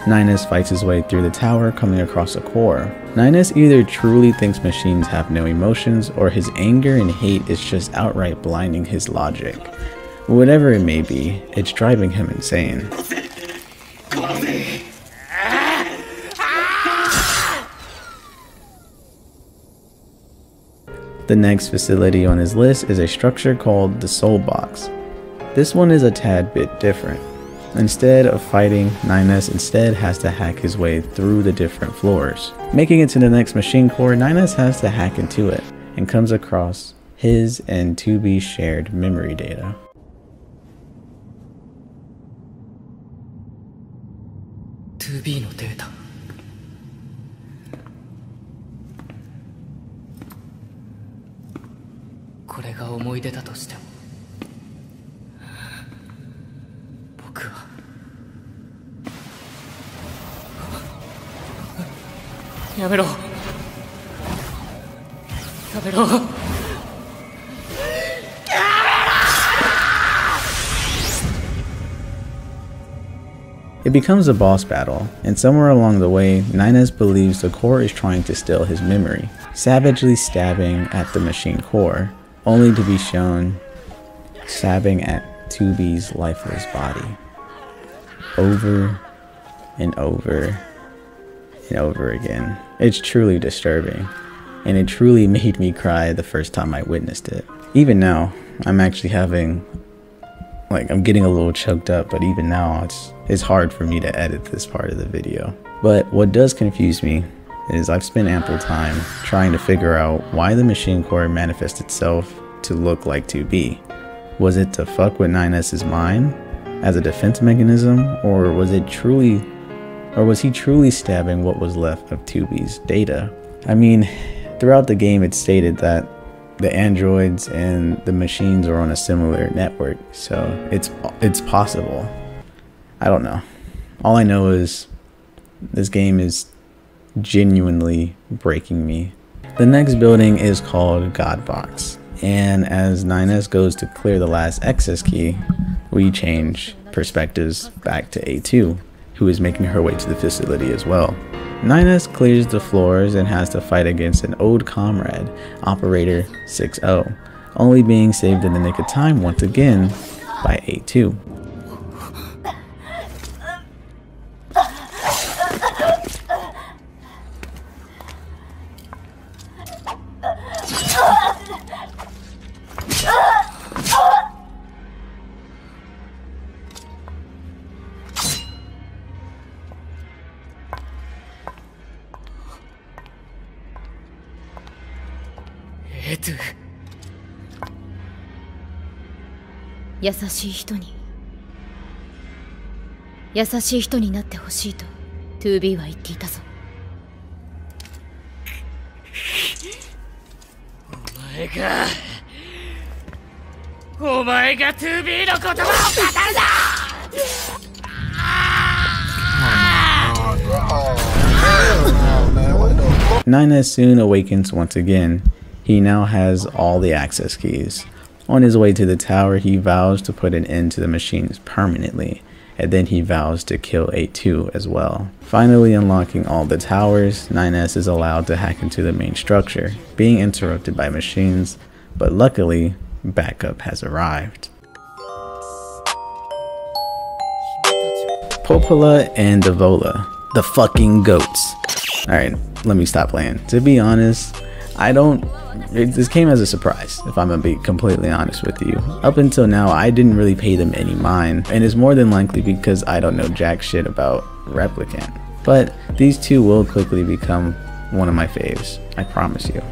Nines fights his way through the tower, coming across a core. Nines either truly thinks machines have no emotions, or his anger and hate is just outright blinding his logic. Whatever it may be, it's driving him insane. The next facility on his list is a structure called the Soul Box. This one is a tad bit different. Instead of fighting, Nines instead has to hack his way through the different floors. Making it to the next machine core, Nines has to hack into it and comes across his and 2B's shared memory data. It becomes a boss battle, and somewhere along the way, Nines believes the core is trying to steal his memory, savagely stabbing at the machine core, only to be shown stabbing at 2B's lifeless body. Over and over and over again. It's truly disturbing, and it truly made me cry the first time I witnessed it. Even now, I'm actually having, I'm getting a little choked up, but even now it's hard for me to edit this part of the video. But what does confuse me is I've spent ample time trying to figure out why the machine core manifests itself to look like 2B. Was it to fuck with Nines' mind as a defense mechanism, or was he truly stabbing what was left of 2B's data? I mean, throughout the game it's stated that the androids and the machines are on a similar network, so it's possible. I don't know. All I know is this game is genuinely breaking me. The next building is called Godbox, and as Nines goes to clear the last access key, we change perspectives back to A2, who is making her way to the facility as well. Nines clears the floors and has to fight against an old comrade, Operator 6-0, only being saved in the nick of time once again by A2.優しい人になってほしいと 2B は言っていたぞ。お前が 2B の言葉を語るな。Nines soon awakens once again. He now has all the access keys. On his way to the tower, he vows to put an end to the machines permanently, and then he vows to kill A2 as well. Finally unlocking all the towers, Nines is allowed to hack into the main structure, being interrupted by machines, but luckily, backup has arrived. Popola and Devola, the fucking goats. Alright, let me stop playing. To be honest, this came as a surprise, if I'm gonna be completely honest with you. Up until now, I didn't really pay them any mind, and it's more than likely because I don't know jack shit about Replicant. But these two will quickly become one of my faves, I promise you.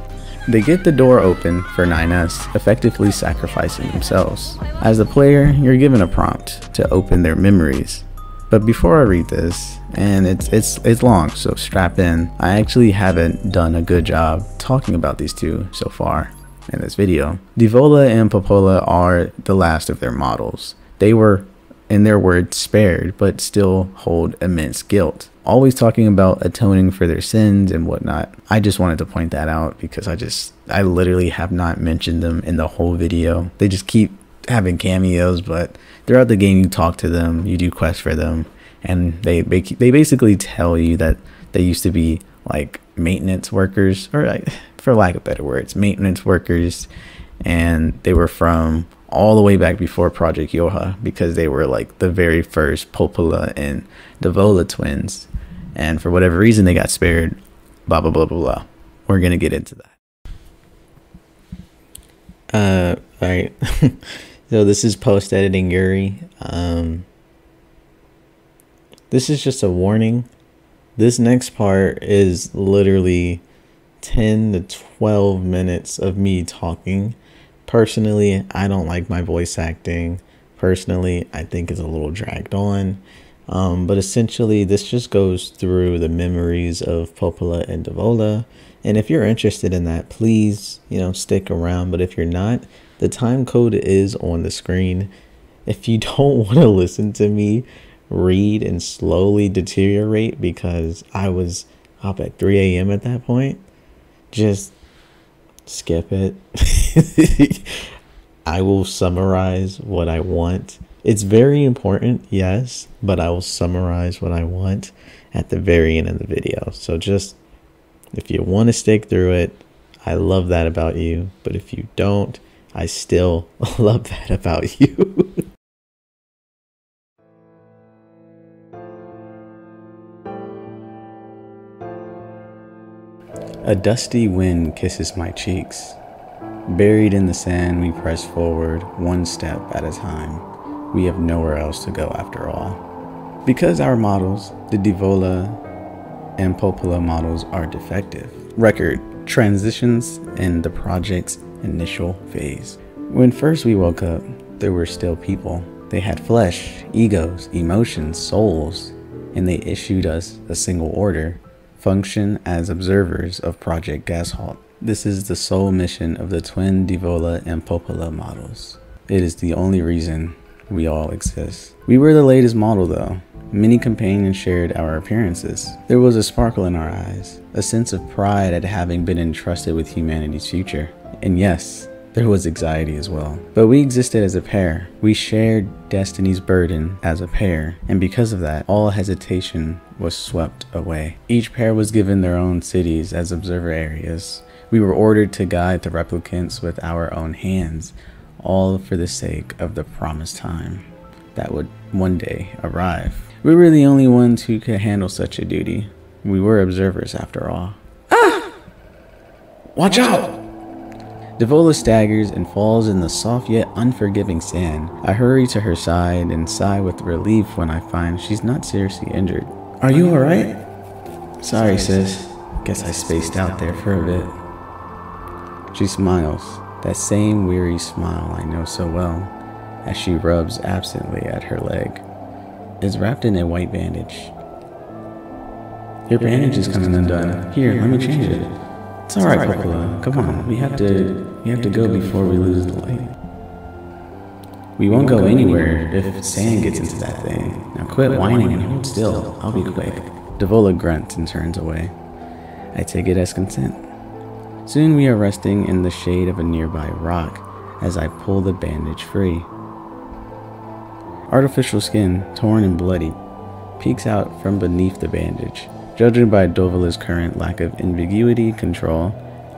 They get the door open for 9S, effectively sacrificing themselves. As a player, you're given a prompt to open their memories. But before I read this, and it's long, so strap in, I actually haven't done a good job talking about these two so far in this video. Devola and Popola are the last of their models. They were, in their words, spared, but still hold immense guilt. Always talking about atoning for their sins and whatnot. I just wanted to point that out because I literally have not mentioned them in the whole video. They just keep having cameos, but throughout the game you talk to them, you do quests for them, and they basically tell you that they used to be like maintenance workers, or like, for lack of better words, maintenance workers, and they were from all the way back before Project YorHA, because they were like the very first Popola and Devola twins, and for whatever reason they got spared, blah blah blah blah blah. We're gonna get into that. Alright. So this is post-editing Yuri. This is just a warning. This next part is literally 10 to 12 minutes of me talking. Personally, I don't like my voice acting. Personally, I think it's a little dragged on. But essentially, this just goes through the memories of Popola and Devola. And if you're interested in that, please, stick around. But if you're not, the time code is on the screen. If you don't want to listen to me read and slowly deteriorate because I was up at 3 a.m. at that point, just skip it. I will summarize what I want. It's very important, yes, but I will summarize what I want at the very end of the video. So just, if you want to stick through it, I love that about you. But if you don't, I still love that about you. A dusty wind kisses my cheeks. Buried in the sand, we press forward, one step at a time. We have nowhere else to go after all. Because our models, the Devola and Popola models, are defective. Record transitions in the project's initial phase. When first we woke up, there were still people. They had flesh, egos, emotions, souls, and they issued us a single order: function as observers of Project Gashalt. This is the sole mission of the twin Devola and Popola models. It is the only reason we all exist. We were the latest model though. Many companions shared our appearances. There was a sparkle in our eyes, a sense of pride at having been entrusted with humanity's future. And yes, there was anxiety as well. But we existed as a pair. We shared destiny's burden as a pair, and because of that, all hesitation was swept away. Each pair was given their own cities as observer areas. We were ordered to guide the replicants with our own hands, all for the sake of the promised time that would one day arrive. We were the only ones who could handle such a duty. We were observers after all. Ah! Watch out! Devola staggers and falls in the soft yet unforgiving sand. I hurry to her side and sigh with relief when I find she's not seriously injured. Are you alright? Sorry sis, guess I spaced out there for a bit. She smiles, that same weary smile I know so well, as she rubs absently at her leg. It's wrapped in a white bandage. Your bandage is coming undone. Here, let me change it. It's alright, Popola. Come on, we have to go before we lose the light. We won't go anywhere if sand gets into that thing. Now quit whining and hold still. I'll be quick. Devola grunts and turns away. I take it as consent. Soon we are resting in the shade of a nearby rock as I pull the bandage free. Artificial skin, torn and bloody, peeks out from beneath the bandage. Judging by Dovala's current lack of ambiguity control,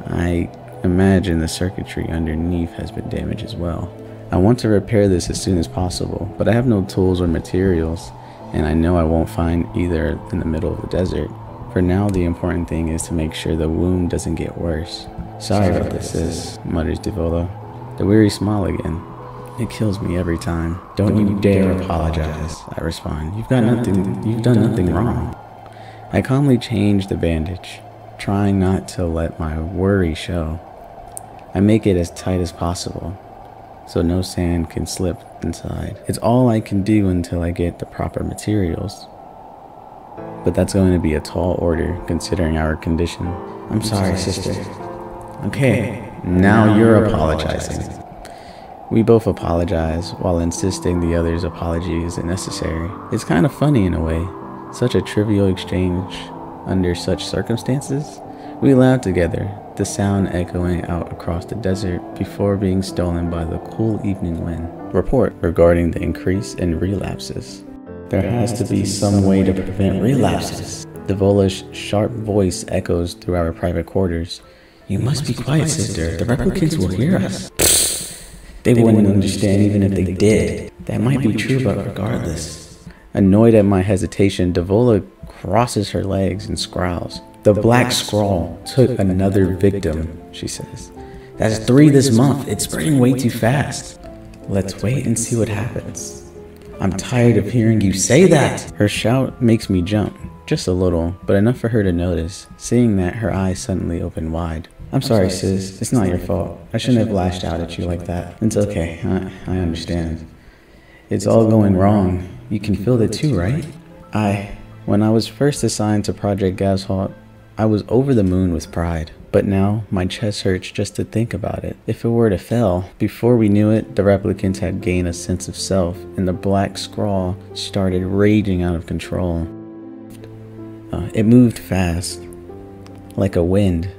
I imagine the circuitry underneath has been damaged as well. I want to repair this as soon as possible, but I have no tools or materials. and I know I won't find either in the middle of the desert. For now, the important thing is to make sure the wound doesn't get worse. Sorry about this, sis, mutters Devola. The weary smile again. It kills me every time. Don't you dare apologize, I respond. You've done nothing wrong. I calmly change the bandage, trying not to let my worry show. I make it as tight as possible, so no sand can slip inside. It's all I can do until I get the proper materials. But that's going to be a tall order, considering our condition. I'm sorry, sister. Okay, now you're apologizing. We both apologize, while insisting the other's apology isn't necessary. It's kind of funny in a way. Such a trivial exchange under such circumstances. We laugh together, the sound echoing out across the desert before being stolen by the cool evening wind. Report regarding the increase in relapses. There has to be some way to prevent relapses. Devola's sharp voice echoes through our private quarters. You must be quiet, sister. The replicants will hear us. They wouldn't understand even if they did. That might be true, but regardless. Annoyed at my hesitation, Devola crosses her legs and scowls. The black scrawl took another victim, she says. That's 3 this month. It's spreading way too fast. Let's wait and see what happens. I'm tired of hearing you say that. Her shout makes me jump, just a little, but enough for her to notice, seeing that her eyes suddenly open wide. I'm sorry, sis. It's not your fault. I shouldn't have lashed out at you like that. It's okay. I understand. It's all going wrong. You can feel it too, right? When I was first assigned to Project Gashalt, I was over the moon with pride. But now, my chest hurts just to think about it. If it were to fail, before we knew it, the replicants had gained a sense of self, and the black scrawl started raging out of control. It moved fast, like a wind.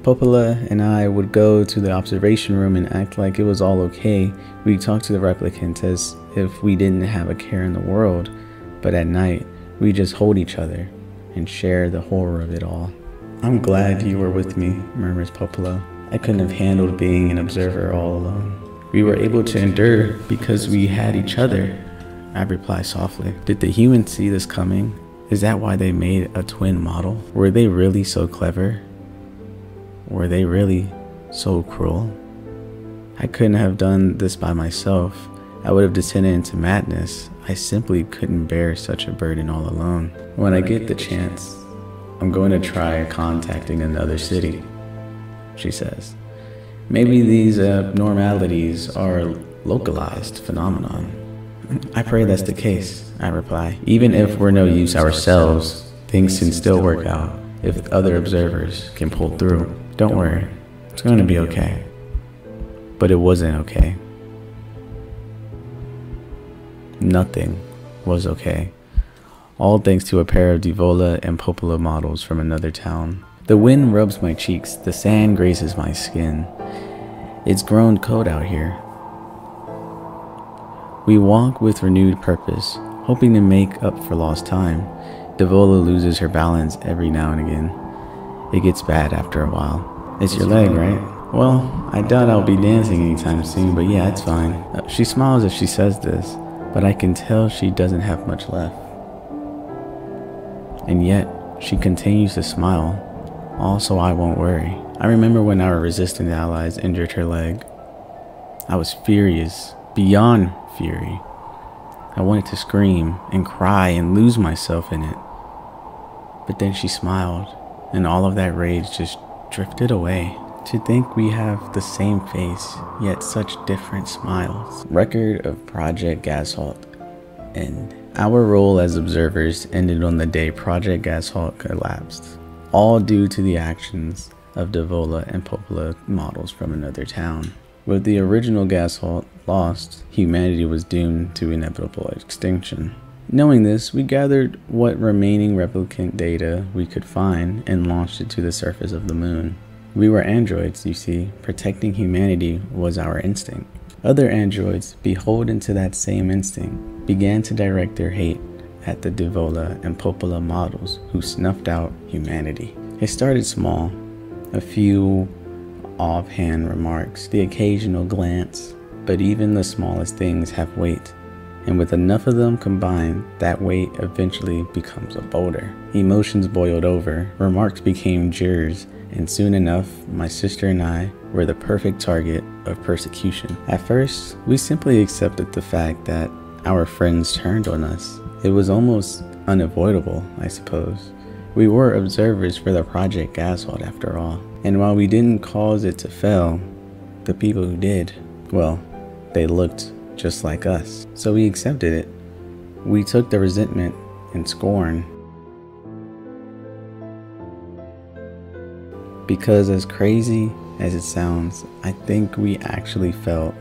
Popola and I would go to the observation room and act like it was all okay. We'd talk to the replicants as if we didn't have a care in the world, but at night, we'd just hold each other and share the horror of it all. I'm glad you were with me, murmurs Popola. I couldn't have handled being an observer all alone. We were able to endure because we had each other, I reply softly. Did the humans see this coming? Is that why they made a twin model? Were they really so clever? Were they really so cruel? I couldn't have done this by myself. I would have descended into madness. I simply couldn't bear such a burden all alone. When I get the chance, I'm going to try contacting another city, she says. Maybe these abnormalities are a localized phenomenon. I pray that's the case, I reply. Even if we're no use ourselves, things can still work out if other observers can pull through. Don't worry, it's going to be okay. But it wasn't okay. Nothing was okay. All thanks to a pair of Devola and Popola models from another town. The wind rubs my cheeks, the sand grazes my skin. It's grown cold out here. We walk with renewed purpose, hoping to make up for lost time. Devola loses her balance every now and again. It gets bad after a while. It's your leg, right? Well, I doubt I'll be dancing anytime soon, but yeah, it's fine. She smiles as she says this, but I can tell she doesn't have much left. And yet, she continues to smile, all so I won't worry. I remember when our resistant allies injured her leg. I was furious, beyond fury. I wanted to scream and cry and lose myself in it. But then she smiled, and all of that rage just drifted away. To think we have the same face, yet such different smiles. Record of Project Gashalt end. Our role as observers ended on the day Project Gashalt collapsed, all due to the actions of Devola and Popola models from another town. With the original Gashalt lost, humanity was doomed to inevitable extinction. Knowing this, we gathered what remaining replicant data we could find and launched it to the surface of the moon. We were androids, you see. Protecting humanity was our instinct. Other androids, beholden to that same instinct, began to direct their hate at the Devola and Popola models who snuffed out humanity. It started small, a few offhand remarks, the occasional glance, but even the smallest things have weight, And with enough of them combined, that weight eventually becomes a boulder. Emotions boiled over, remarks became jeers, and soon enough, my sister and I were the perfect target of persecution. At first, we simply accepted the fact that our friends turned on us. It was almost unavoidable, I suppose. We were observers for the Project Gaslight after all. And while we didn't cause it to fail, the people who did, well, they looked just like us. So we accepted it. We took the resentment and scorn. Because as crazy as it sounds, I think we actually felt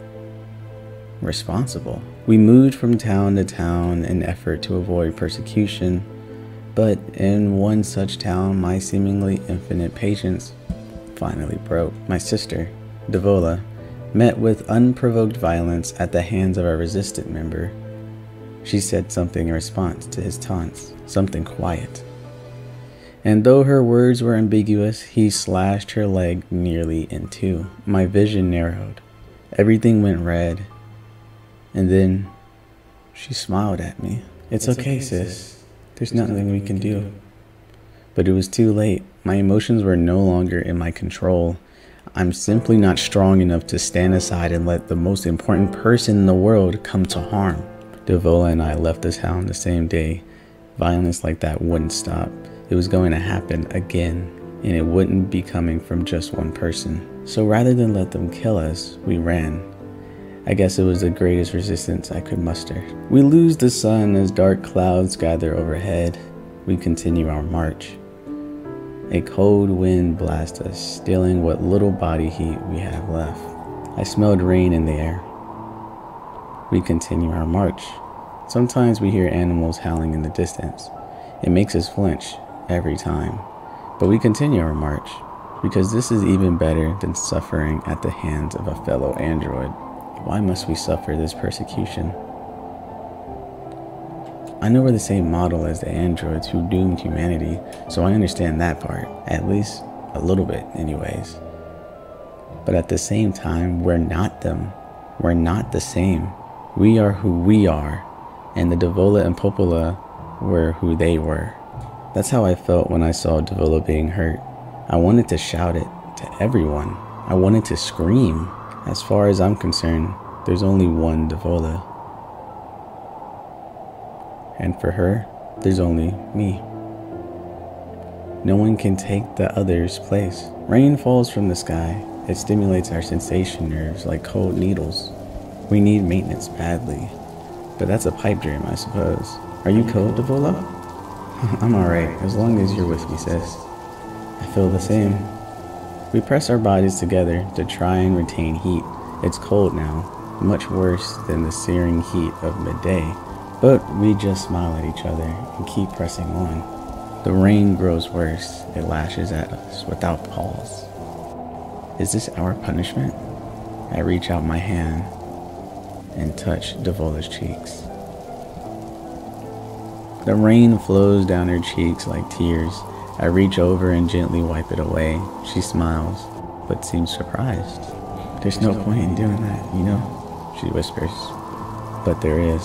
responsible. We moved from town to town in effort to avoid persecution, but in one such town, my seemingly infinite patience finally broke. My sister, Devola, met with unprovoked violence at the hands of a resistant member. She said something in response to his taunts, something quiet. And though her words were ambiguous, he slashed her leg nearly in two. My vision narrowed. Everything went red. And then she smiled at me. It's okay, sis. There's nothing we can do. But it was too late. My emotions were no longer in my control. I'm simply not strong enough to stand aside and let the most important person in the world come to harm. Devola and I left the town the same day. Violence like that wouldn't stop. It was going to happen again, and it wouldn't be coming from just one person. So rather than let them kill us, we ran. I guess it was the greatest resistance I could muster. We lose the sun as dark clouds gather overhead. We continue our march. A cold wind blasts us, stealing what little body heat we have left. I smelled rain in the air. We continue our march. Sometimes we hear animals howling in the distance. It makes us flinch every time. But we continue our march, because this is even better than suffering at the hands of a fellow android. Why must we suffer this persecution? I know we're the same model as the androids who doomed humanity, so I understand that part, at least a little bit anyways. But at the same time, we're not them. We're not the same. We are who we are, and the Devola and Popola were who they were. That's how I felt when I saw Devola being hurt. I wanted to shout it to everyone. I wanted to scream. As far as I'm concerned, there's only one Devola. And for her, there's only me. No one can take the other's place. Rain falls from the sky. It stimulates our sensation nerves like cold needles. We need maintenance badly. But that's a pipe dream, I suppose. Are you cold, Devola? I'm alright, as long as you're with me, sis. I feel the same. We press our bodies together to try and retain heat. It's cold now, much worse than the searing heat of midday. But we just smile at each other and keep pressing on. The rain grows worse. It lashes at us without pause. Is this our punishment? I reach out my hand and touch Devola's cheeks. The rain flows down her cheeks like tears. I reach over and gently wipe it away. She smiles, but seems surprised. There's no point in doing that, you know, she whispers. But there is.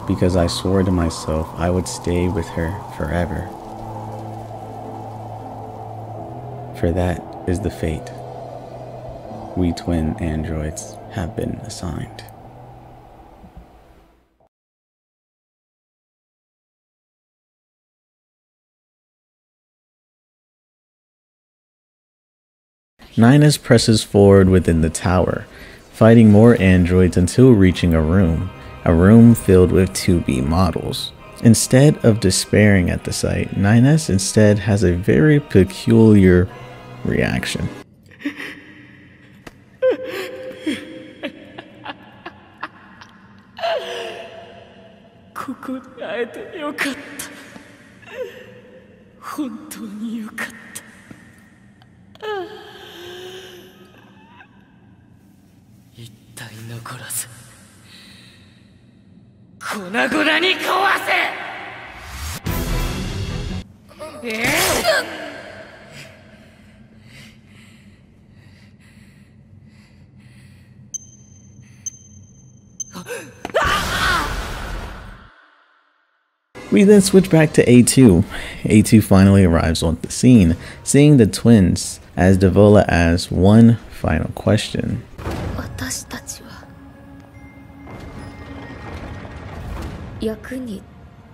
Because I swore to myself I would stay with her forever. For that is the fate we twin androids have been assigned. Ninus presses forward within the tower, fighting more androids until reaching a room filled with 2B models. Instead of despairing at the sight, Ninus instead has a very peculiar reaction. We then switch back to A2. A2 finally arrives on the scene, seeing the twins, as Devola asks one final question. 私たちは役に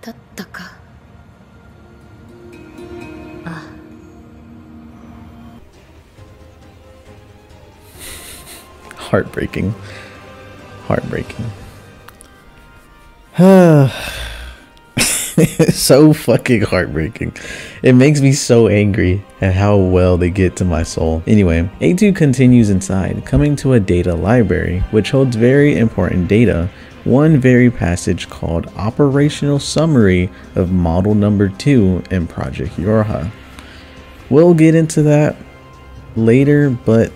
立ったか。ああ。Heartbreaking. So fucking heartbreaking. It makes me so angry at how well they get to my soul. Anyway, A2 continues inside, coming to a data library, which holds very important data. One very passage called Operational Summary of Model Number 2 in Project YorHA. We'll get into that later, but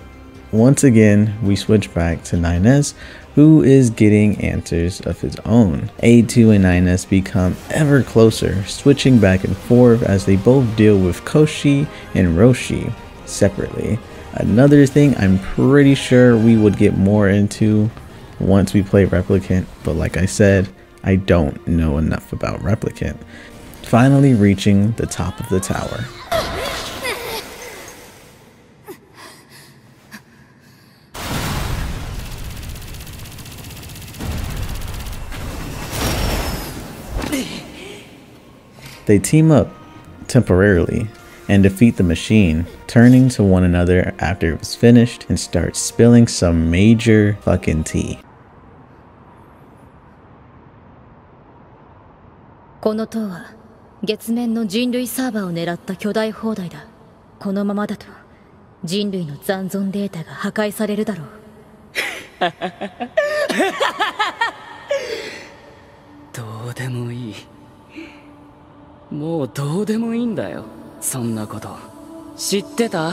once again, we switch back to 9S, who is getting answers of his own. A2 and 9S become ever closer, switching back and forth as they both deal with Koshi and Roshi separately. Another thing I'm pretty sure we would get more into once we play Replicant, but like I said, I don't know enough about Replicant. Finally reaching the top of the tower. They team up temporarily and defeat the machine, turning to one another after it was finished and start spilling some major fucking tea. この塔は月面の人類サーバーを狙った巨大砲台だ。このままだと人類の残存データが破壊されるだろう。どうでもいい。もうどうでもいいんだよ、そんなこと。知ってた？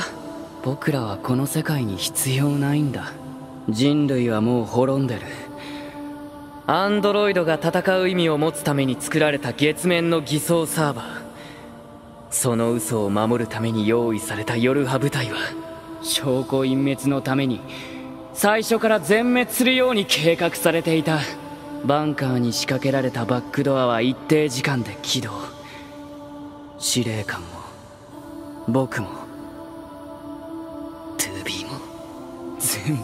僕らはこの世界に必要ないんだ。人類はもう滅んでる。アンドロイドが戦う意味を持つために作られた月面の偽装サーバー。その嘘を守るために用意されたYorHA部隊は証拠隠滅のために最初から全滅するように計画されていた。バンカーに仕掛けられたバックドアは一定時間で起動。司令官も僕も 2B も全部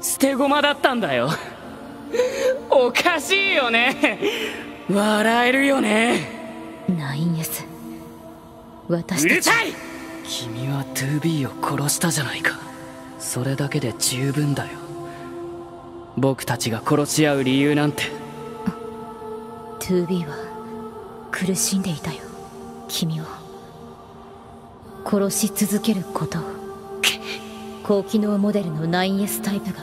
捨て駒だったんだよ。おかしいよね。笑えるよね。9S、私たち。うるさい！君は 2B を殺したじゃないか。それだけで十分だよ。僕たちが殺し合う理由なんて。2B は苦しんでいたよ。君を殺し続けることを。高機能モデルの 9S タイプが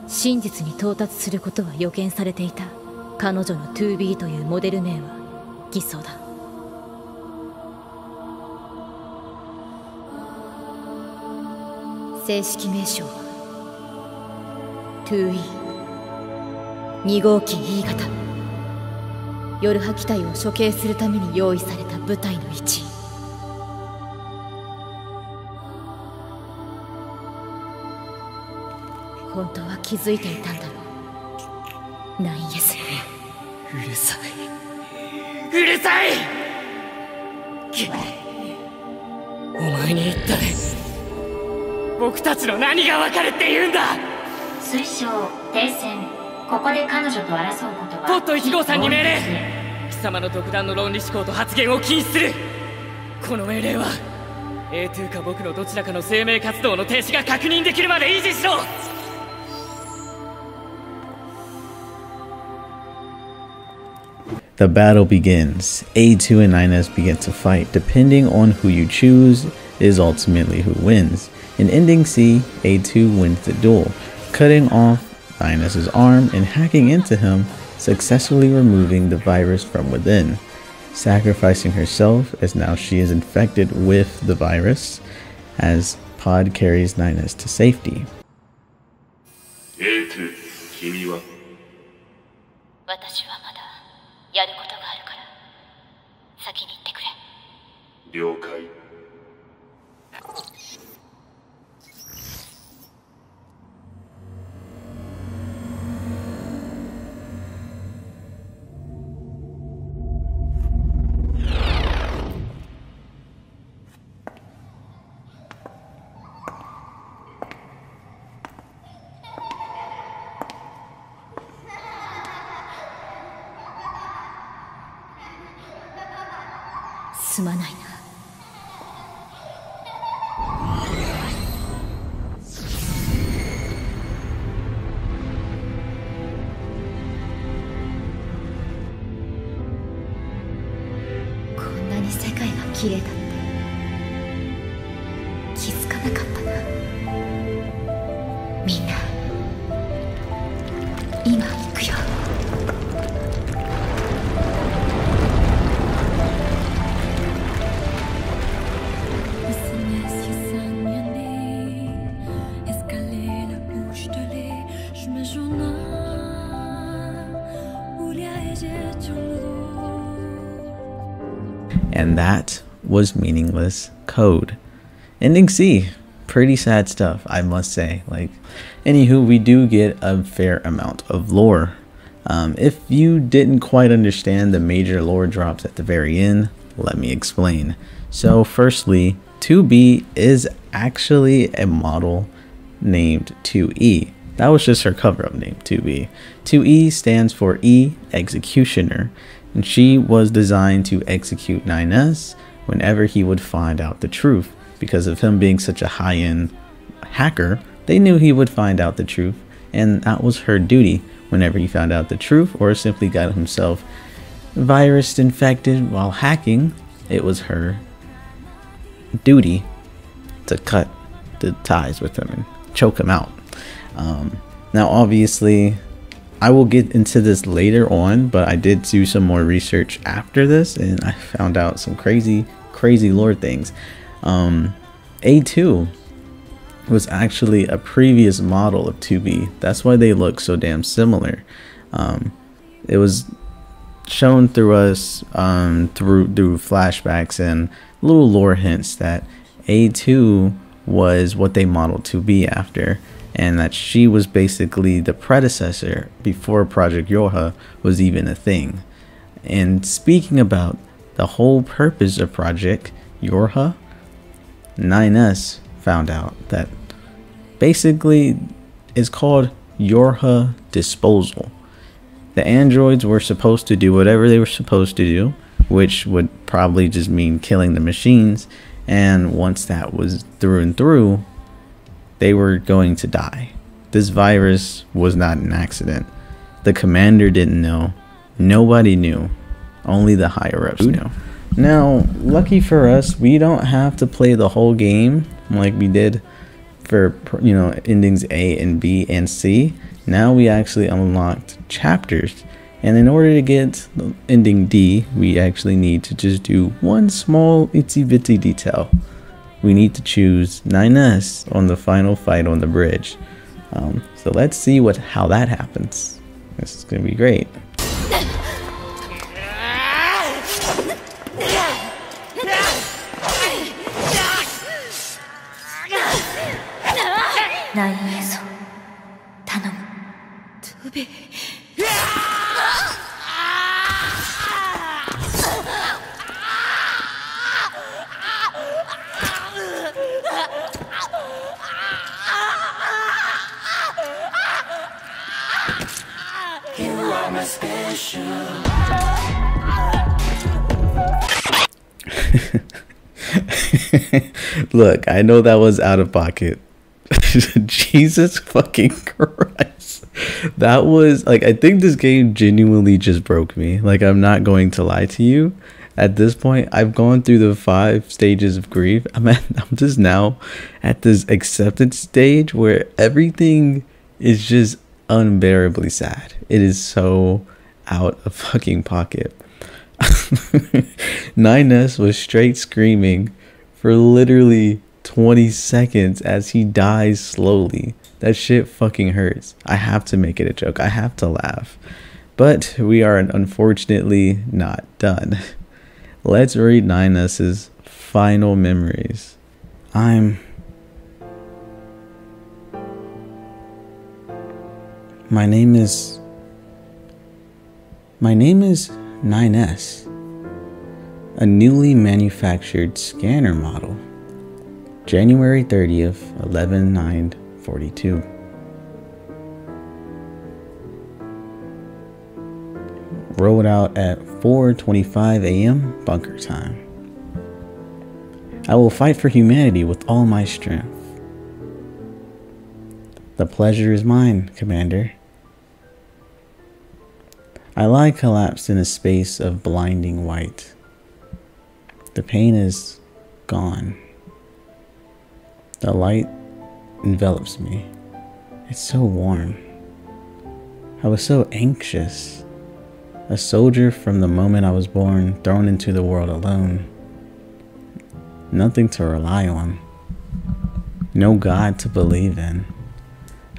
真実に到達することは予見されていた。彼女の 2B というモデル名は偽装だ。正式名称は 2E2 号機 E 型。YorHA機体を処刑するために用意された部隊の一員。本当は気づいていたんだろう。9S。うるさい。うるさい！お前に言ったね。僕たちの何が分かるって言うんだ。推奨停戦。ここで彼女と争うことは。ポット1号さんに命令。貴様の独断の論理思考と発言を禁止する。この命令は A2 か僕のどちらかの生命活動の停止が確認できるまで維持しろ。The battle begins. A2 and 9S begin to fight. Depending on who you choose is ultimately who wins. In ending C, A2 wins the duel, cutting off 9S's arm and hacking into him, successfully removing the virus from within, sacrificing herself as now she is infected with the virus as Pod carries 9S to safety. A2、君は？私はまだやることがあるから先に行ってくれ。了解。すまないな。こんなに世界が綺麗だって気づかなかったな。みんな今行くよ。And that was Meaningless Code. Ending C. Pretty sad stuff, I must say. Like, anywho, we do get a fair amount of lore. If you didn't quite understand the major lore drops at the very end, let me explain. So firstly, 2B is actually a model named 2E. That was just her cover-up name, 2B. 2E stands for E, Executioner, and she was designed to execute 9S whenever he would find out the truth. Because of him being such a high-end hacker, they knew he would find out the truth, and that was her duty whenever he found out the truth or simply got himself virus infected while hacking. It was her duty to cut the ties with him and choke him out. Now obviously I will get into this later on, but I did do some more research after this and I found out some crazy lore things. A2 was actually a previous model of 2B. That's why they look so damn similar. It was shown through us through flashbacks and little lore hints that A2 was what they modeled 2B after, and that she was basically the predecessor before Project YorHA was even a thing. And speaking about the whole purpose of Project YorHA, 9S found out that basically it's called YorHA disposal. The androids were supposed to do whatever they were supposed to do, which would probably just mean killing the machines, and once that was through and through, they were going to die. This virus was not an accident. The commander didn't know. Nobody knew. Only the higher ups knew. Now, lucky for us, we don't have to play the whole game like we did for, you know, endings A and B and C. Now we actually unlocked chapters, and in order to get ending D, we actually need to just do one small itsy bitsy detail. We need to choose 9S on the final fight on the bridge. So let's see how that happens. This is gonna be great. Look, I know that was out of pocket. Jesus fucking Christ. That was like, I think this game genuinely just broke me. Like, I'm not going to lie to you. At this point, I've gone through the 5 stages of grief. I'm just now at this acceptance stage where everything is just unbearably sad. It is so out of fucking pocket. 9S was straight screaming for literally 20 seconds as he dies slowly. That shit fucking hurts. I have to make it a joke. I have to laugh. But we are unfortunately not done. Let's read 9S's final memories. My name is 9S, a newly manufactured scanner model, January 30th, 11/9/42. Rolled out at 4:25 a.m. bunker time. I will fight for humanity with all my strength. The pleasure is mine, Commander. I lie collapsed in a space of blinding white. The pain is gone. The light envelops me. It's so warm. I was so anxious. A soldier from the moment I was born, thrown into the world alone. Nothing to rely on. No God to believe in.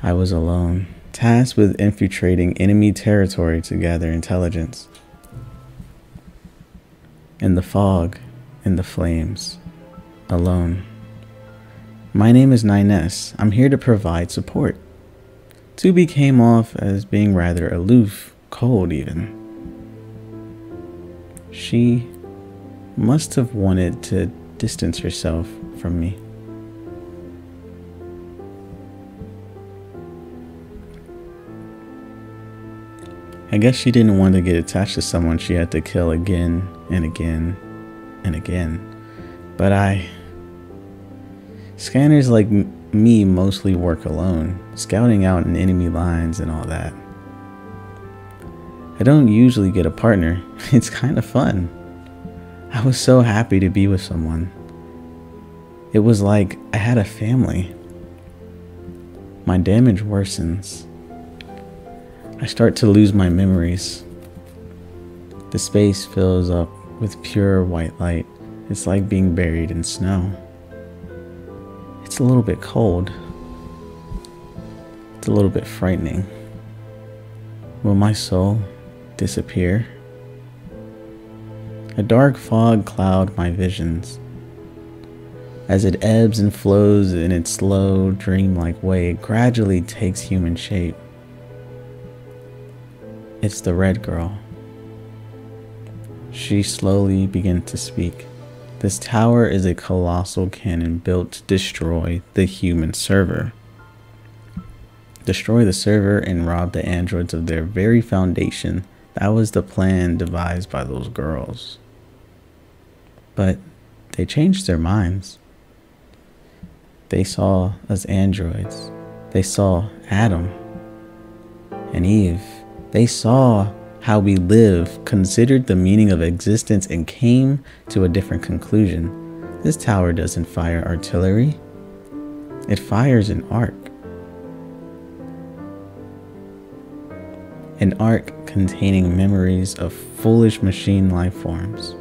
I was alone, tasked with infiltrating enemy territory to gather intelligence. In the fog, in the flames, alone. My name is Nines. I'm here to provide support. Tubi came off as being rather aloof, cold even. She must have wanted to distance herself from me. I guess she didn't want to get attached to someone she had to kill again and again and again. But Scanners like me mostly work alone, scouting out in enemy lines and all that. I don't usually get a partner. It's kind of fun. I was so happy to be with someone. It was like I had a family. My damage worsens. I start to lose my memories. The space fills up with pure white light. It's like being buried in snow. It's a little bit cold. It's a little bit frightening. Will my soul disappear? A dark fog clouds my visions. As it ebbs and flows in its slow, dreamlike way, it gradually takes human shape. It's the red girl. She slowly begins to speak. This tower is a colossal cannon built to destroy the human server. Destroy the server and rob the androids of their very foundation. That was the plan devised by those girls. But they changed their minds. They saw us androids. They saw Adam and Eve. They saw how we live, considered the meaning of existence, and came to a different conclusion. This tower doesn't fire artillery. It fires an arc. An arc containing memories of foolish machine life forms.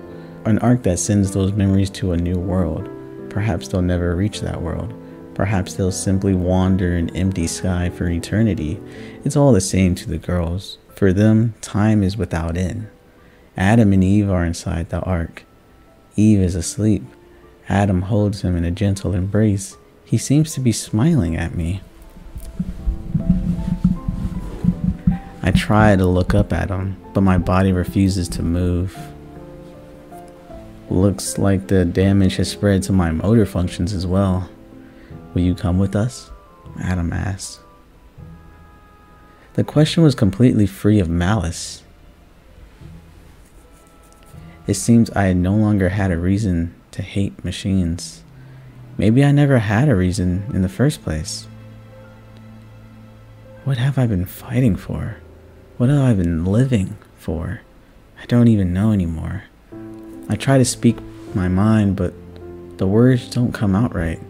An arc that sends those memories to a new world. Perhaps they'll never reach that world. Perhaps they'll simply wander in empty sky for eternity. It's all the same to the girls. For them, time is without end. Adam and Eve are inside the ark. Eve is asleep. Adam holds him in a gentle embrace. He seems to be smiling at me. I try to look up at him, but my body refuses to move. Looks like the damage has spread to my motor functions as well. Will you come with us? Adam asked. The question was completely free of malice. It seems I no longer had a reason to hate machines. Maybe I never had a reason in the first place. What have I been fighting for? What have I been living for? I don't even know anymore. I try to speak my mind, but the words don't come out right.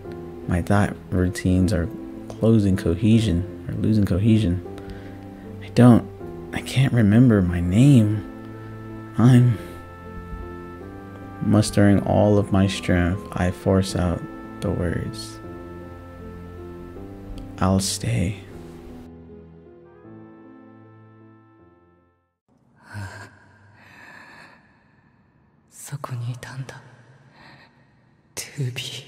My thought routines are losing cohesion. I can't remember my name. I'm mustering all of my strength. I force out the words. I'll stay. Tubi.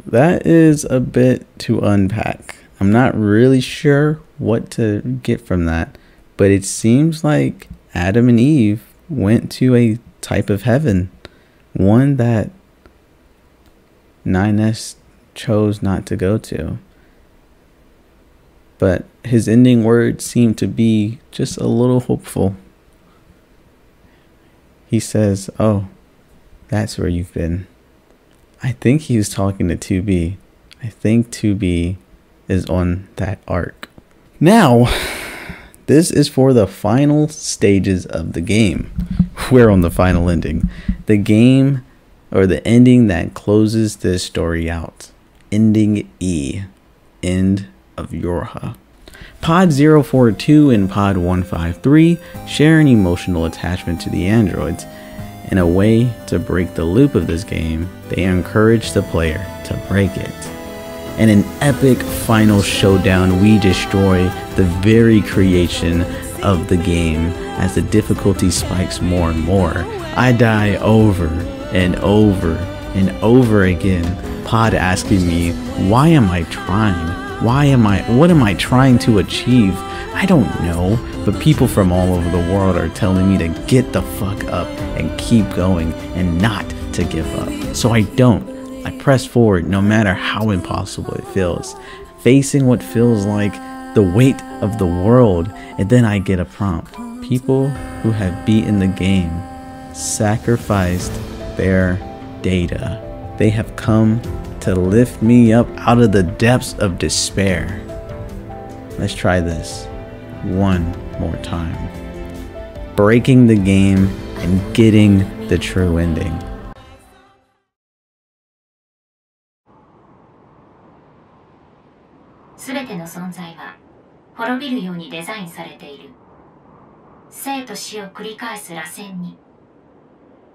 That is a bit to unpack. I'm not really sure what to get from that, but it seems like Adam and Eve went to a type of heaven, one that 9S chose not to go to. But his ending words seem to be just a little hopeful. He says, "Oh, that's where you've been." I think he was talking to 2B. I think 2B is on that arc. Now, this is for the final stages of the game. We're on the final ending. The game, or the ending that closes this story out. Ending E. End of YorHA. Pod 042 and Pod 153 share an emotional attachment to the androids. In a way to break the loop of this game, they encourage the player to break it. In an epic final showdown, we destroy the very creation of the game as the difficulty spikes more and more. I die over and over and over again, Pod asking me, why am I trying? What am I trying to achieve? I don't know, but people from all over the world are telling me to get the fuck up and keep going and not to give up. So I don't. I press forward no matter how impossible it feels, facing what feels like the weight of the world, and then I get a prompt. People who have beaten the game sacrificed their data. They have come to lift me up out of the depths of despair. Let's try this one more time. Breaking the game and getting the true ending. Every の存在は滅びるようにデザインされている。生と死を繰り返す螺旋に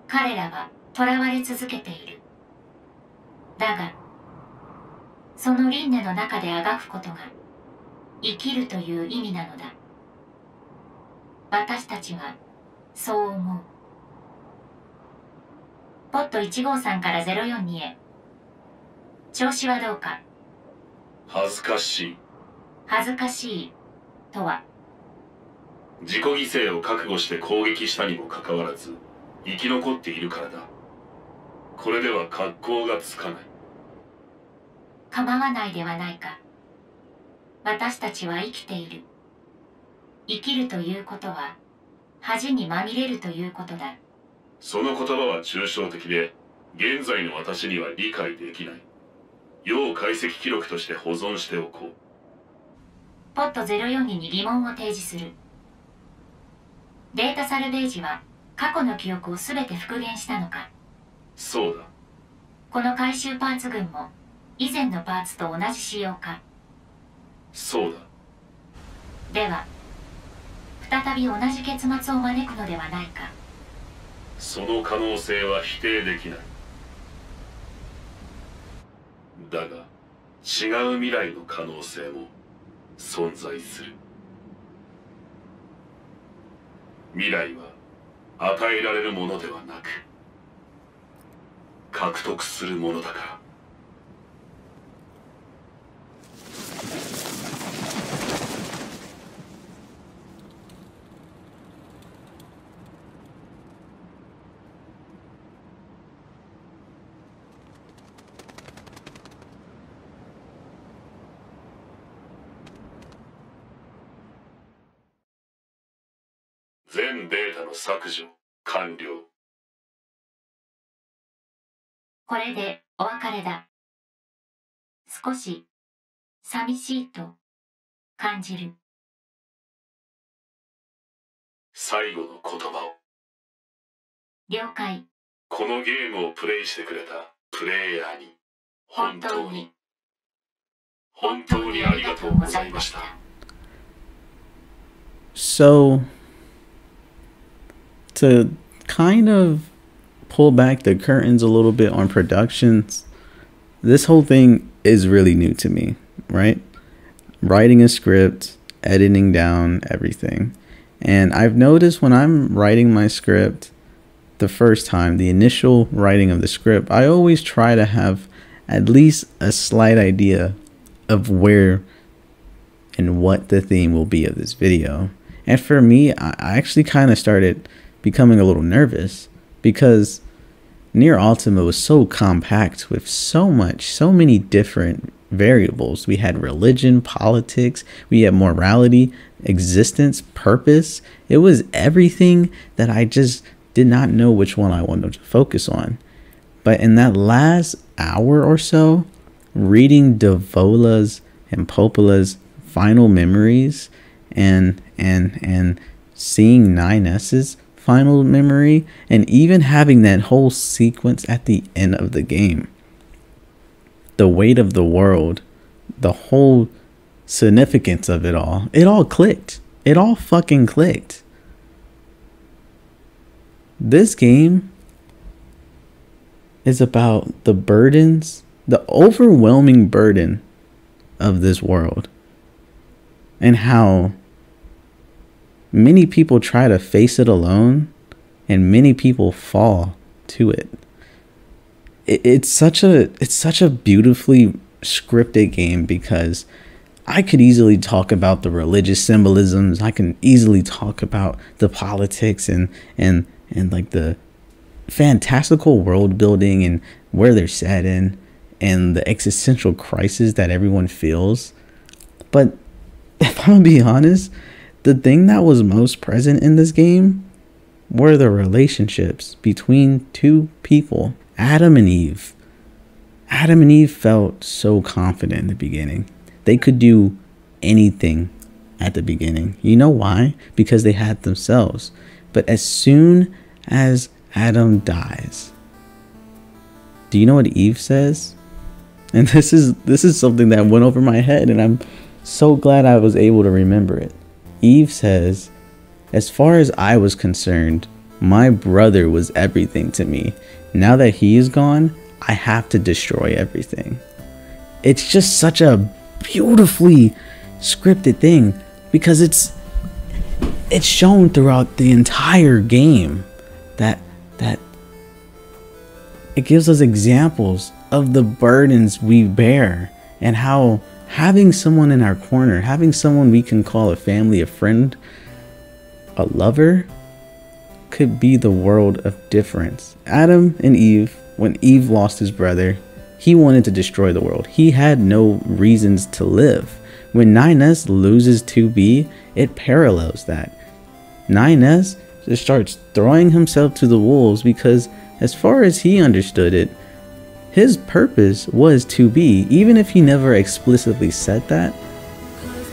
彼らは囚われ続けている。だがその輪廻の中であがくことが生きるという意味なのだ。私たちはそう思う。ポット153から042へ。調子はどうか。恥ずかしい。恥ずかしいとは自己犠牲を覚悟して攻撃したにもかかわらず生き残っているからだ。これでは格好がつかない。構わないではないか。私たちは生きている。生きるということは恥にまみれるということだ。その言葉は抽象的で現在の私には理解できない。要解析記録として保存しておこう。ポット042に疑問を提示する。データサルベージは過去の記憶をすべて復元したのか。そうだ。この回収パーツ群も以前のパーツと同じ仕様か。そうだ。では再び同じ結末を招くのではないか。その可能性は否定できない。だが違う未来の可能性も存在する。未来は与えられるものではなく獲得するものだから。全データの削除完了。これでお別れだ。少し寂しいと感じる。最後の言葉を。了解。このゲームをプレイしてくれたプレイヤーに本当にありがとうございました。So, to kind of pull back the curtains a little bit on productions, this whole thing is really new to me, right? Writing a script, editing down everything. And I've noticed when I'm writing my script, the first time, the initial writing of the script, I always try to have at least a slight idea of where and what the theme will be of this video. And for me, I actually kind of started becoming a little nervous because Nier Automata was so compact with so many different variables. We had religion, politics, we had morality, existence, purpose. It was everything that I just did not know which one I wanted to focus on. But in that last hour or so, reading Devola's and Popola's final memories and seeing 9S's final memory, and even having that whole sequence at the end of the game, the weight of the world, the whole significance of it all clicked. It all fucking clicked. This game is about the burdens, the overwhelming burden of this world, and how many people try to face it alone and many people fall to it. It's such a beautifully scripted game, because I could easily talk about the religious symbolisms. I can easily talk about the politics and like the fantastical world building and where they're set in and the existential crisis that everyone feels. But if I'm gonna be honest, the thing that was most present in this game were the relationships between two people, Adam and Eve. Adam and Eve felt so confident in the beginning. They could do anything at the beginning. You know why? Because they had themselves. But as soon as Adam dies, do you know what Eve says? And this is something that went over my head, and I'm so glad I was able to remember it. Eve says, as far as I was concerned, my brother was everything to me. Now that he is gone, I have to destroy everything. It's just such a beautifully scripted thing, because it's shown throughout the entire game that it gives us examples of the burdens we bear, and how having someone in our corner, having someone we can call a family, a friend, a lover, could be the world of difference. Adam and Eve, when Eve lost his brother, he wanted to destroy the world. He had no reasons to live. When 9S loses 2B, it parallels that. 9S just starts throwing himself to the wolves, because as far as he understood it, his purpose was 2B. Even if he never explicitly said that,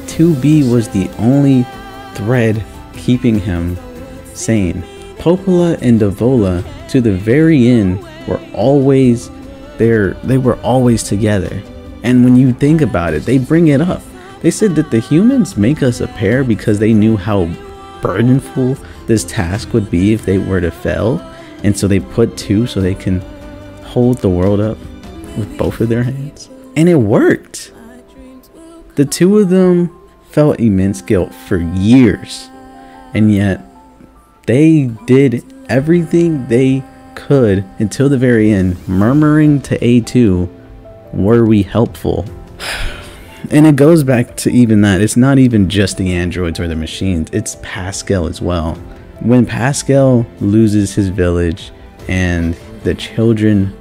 2B was the only thread keeping him sane. Popola and Devola, to the very end, were always there. They were always together. And when you think about it, they bring it up. They said that the humans make us a pair because they knew how burdenful this task would be if they were to fail. And so they put two so they can hold the world up with both of their hands. And it worked. The two of them felt immense guilt for years. And yet they did everything they could until the very end, murmuring to A2, were we helpful? And it goes back to even that. It's not even just the androids or the machines. It's Pascal as well. When Pascal loses his village and the children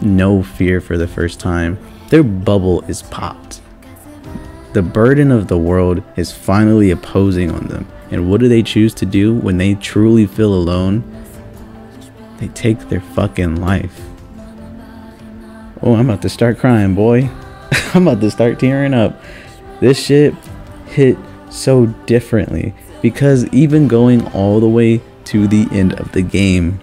know fear for the first time, their bubble is popped. The burden of the world is finally opposing on them. And what do they choose to do when they truly feel alone? They take their fucking life. Oh, I'm about to start crying, boy. I'm about to start tearing up. This shit hit so differently, because even going all the way to the end of the game,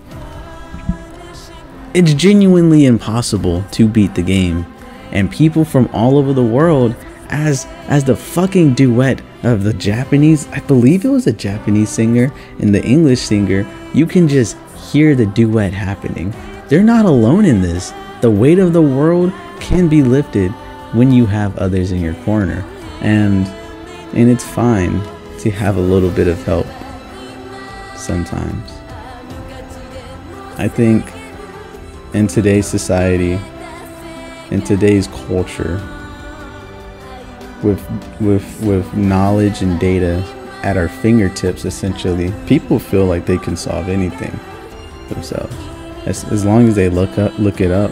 it's genuinely impossible to beat the game. And people from all over the world, as the fucking duet of the Japanese, I believe it was a Japanese singer and the English singer, you can just hear the duet happening. They're not alone in this. The weight of the world can be lifted when you have others in your corner, and it's fine to have a little bit of help sometimes. I think in today's society, in today's culture, with knowledge and data at our fingertips, essentially, people feel like they can solve anything themselves. As long as they look it up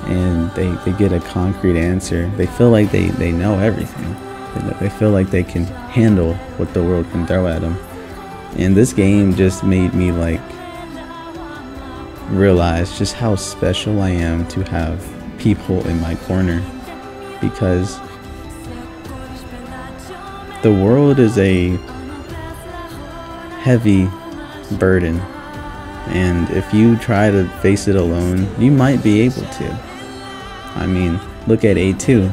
and they get a concrete answer, they feel like they know everything. They feel like they can handle what the world can throw at them. And this game just made me like realize just how special I am to have people in my corner, because the world is a heavy burden, and if you try to face it alone, you might be able to. I mean, look at A2.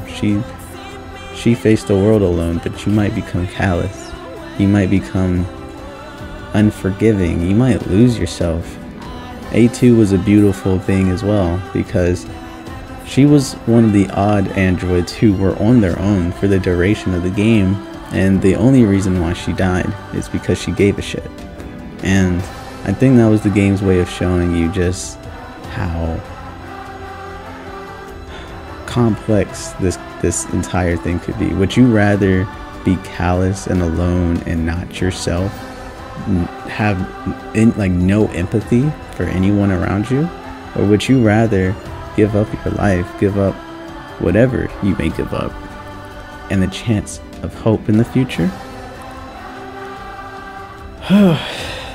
She faced the world alone, but you might become callous. You might become unforgiving. You might lose yourself. A2 was a beautiful thing as well, because she was one of the odd androids who were on their own for the duration of the game, and the only reason why she died is because she gave a shit. And I think that was the game's way of showing you just how complex this entire thing could be. Would you rather be callous and alone and not yourself, have no empathy for anyone around you, or would you rather give up your life, give up whatever you may give up, and the chance of hope in the future?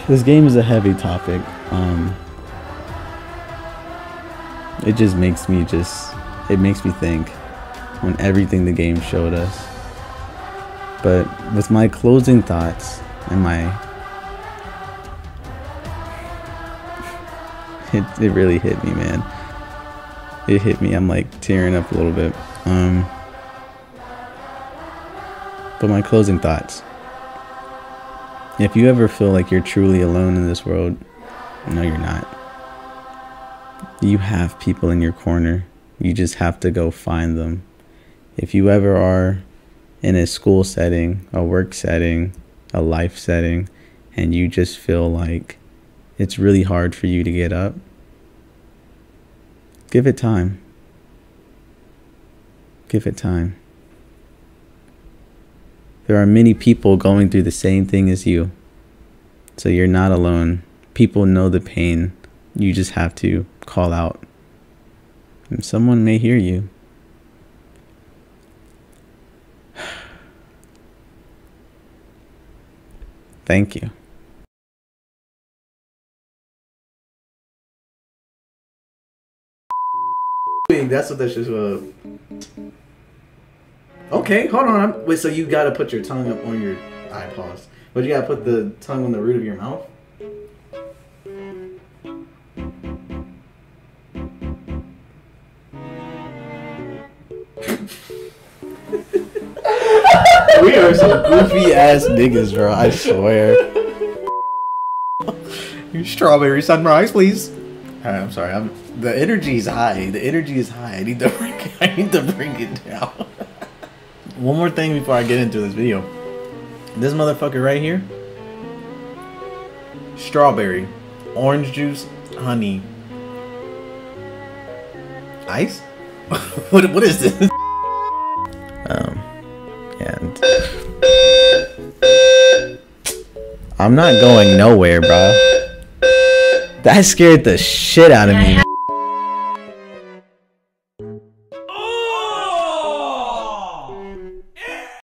This game is a heavy topic. It just makes me think on everything the game showed us. But with my closing thoughts and it really hit me, man. It hit me. I'm like tearing up a little bit. But my closing thoughts. If you ever feel like you're truly alone in this world, no, you're not. You have people in your corner. You just have to go find them. If you ever are in a school setting, a work setting, a life setting, and you just feel like it's really hard for you to get up, give it time. Give it time. There are many people going through the same thing as you. So you're not alone. People know the pain. You just have to call out. And someone may hear you. Thank you. That's what that shit was. Okay, hold on. Wait, so you gotta put your tongue up on your pause. But you gotta put the tongue on the root of your mouth? We are some goofy ass niggas, bro. I swear. Strawberry sunrise, please. Alright, I'm sorry. The energy is high. The energy is high. I need to bring it down. One more thing before I get into this video. This motherfucker right here. Strawberry, orange juice, honey, ice. What is this? And I'm not going nowhere, bro. That scared the shit out of me.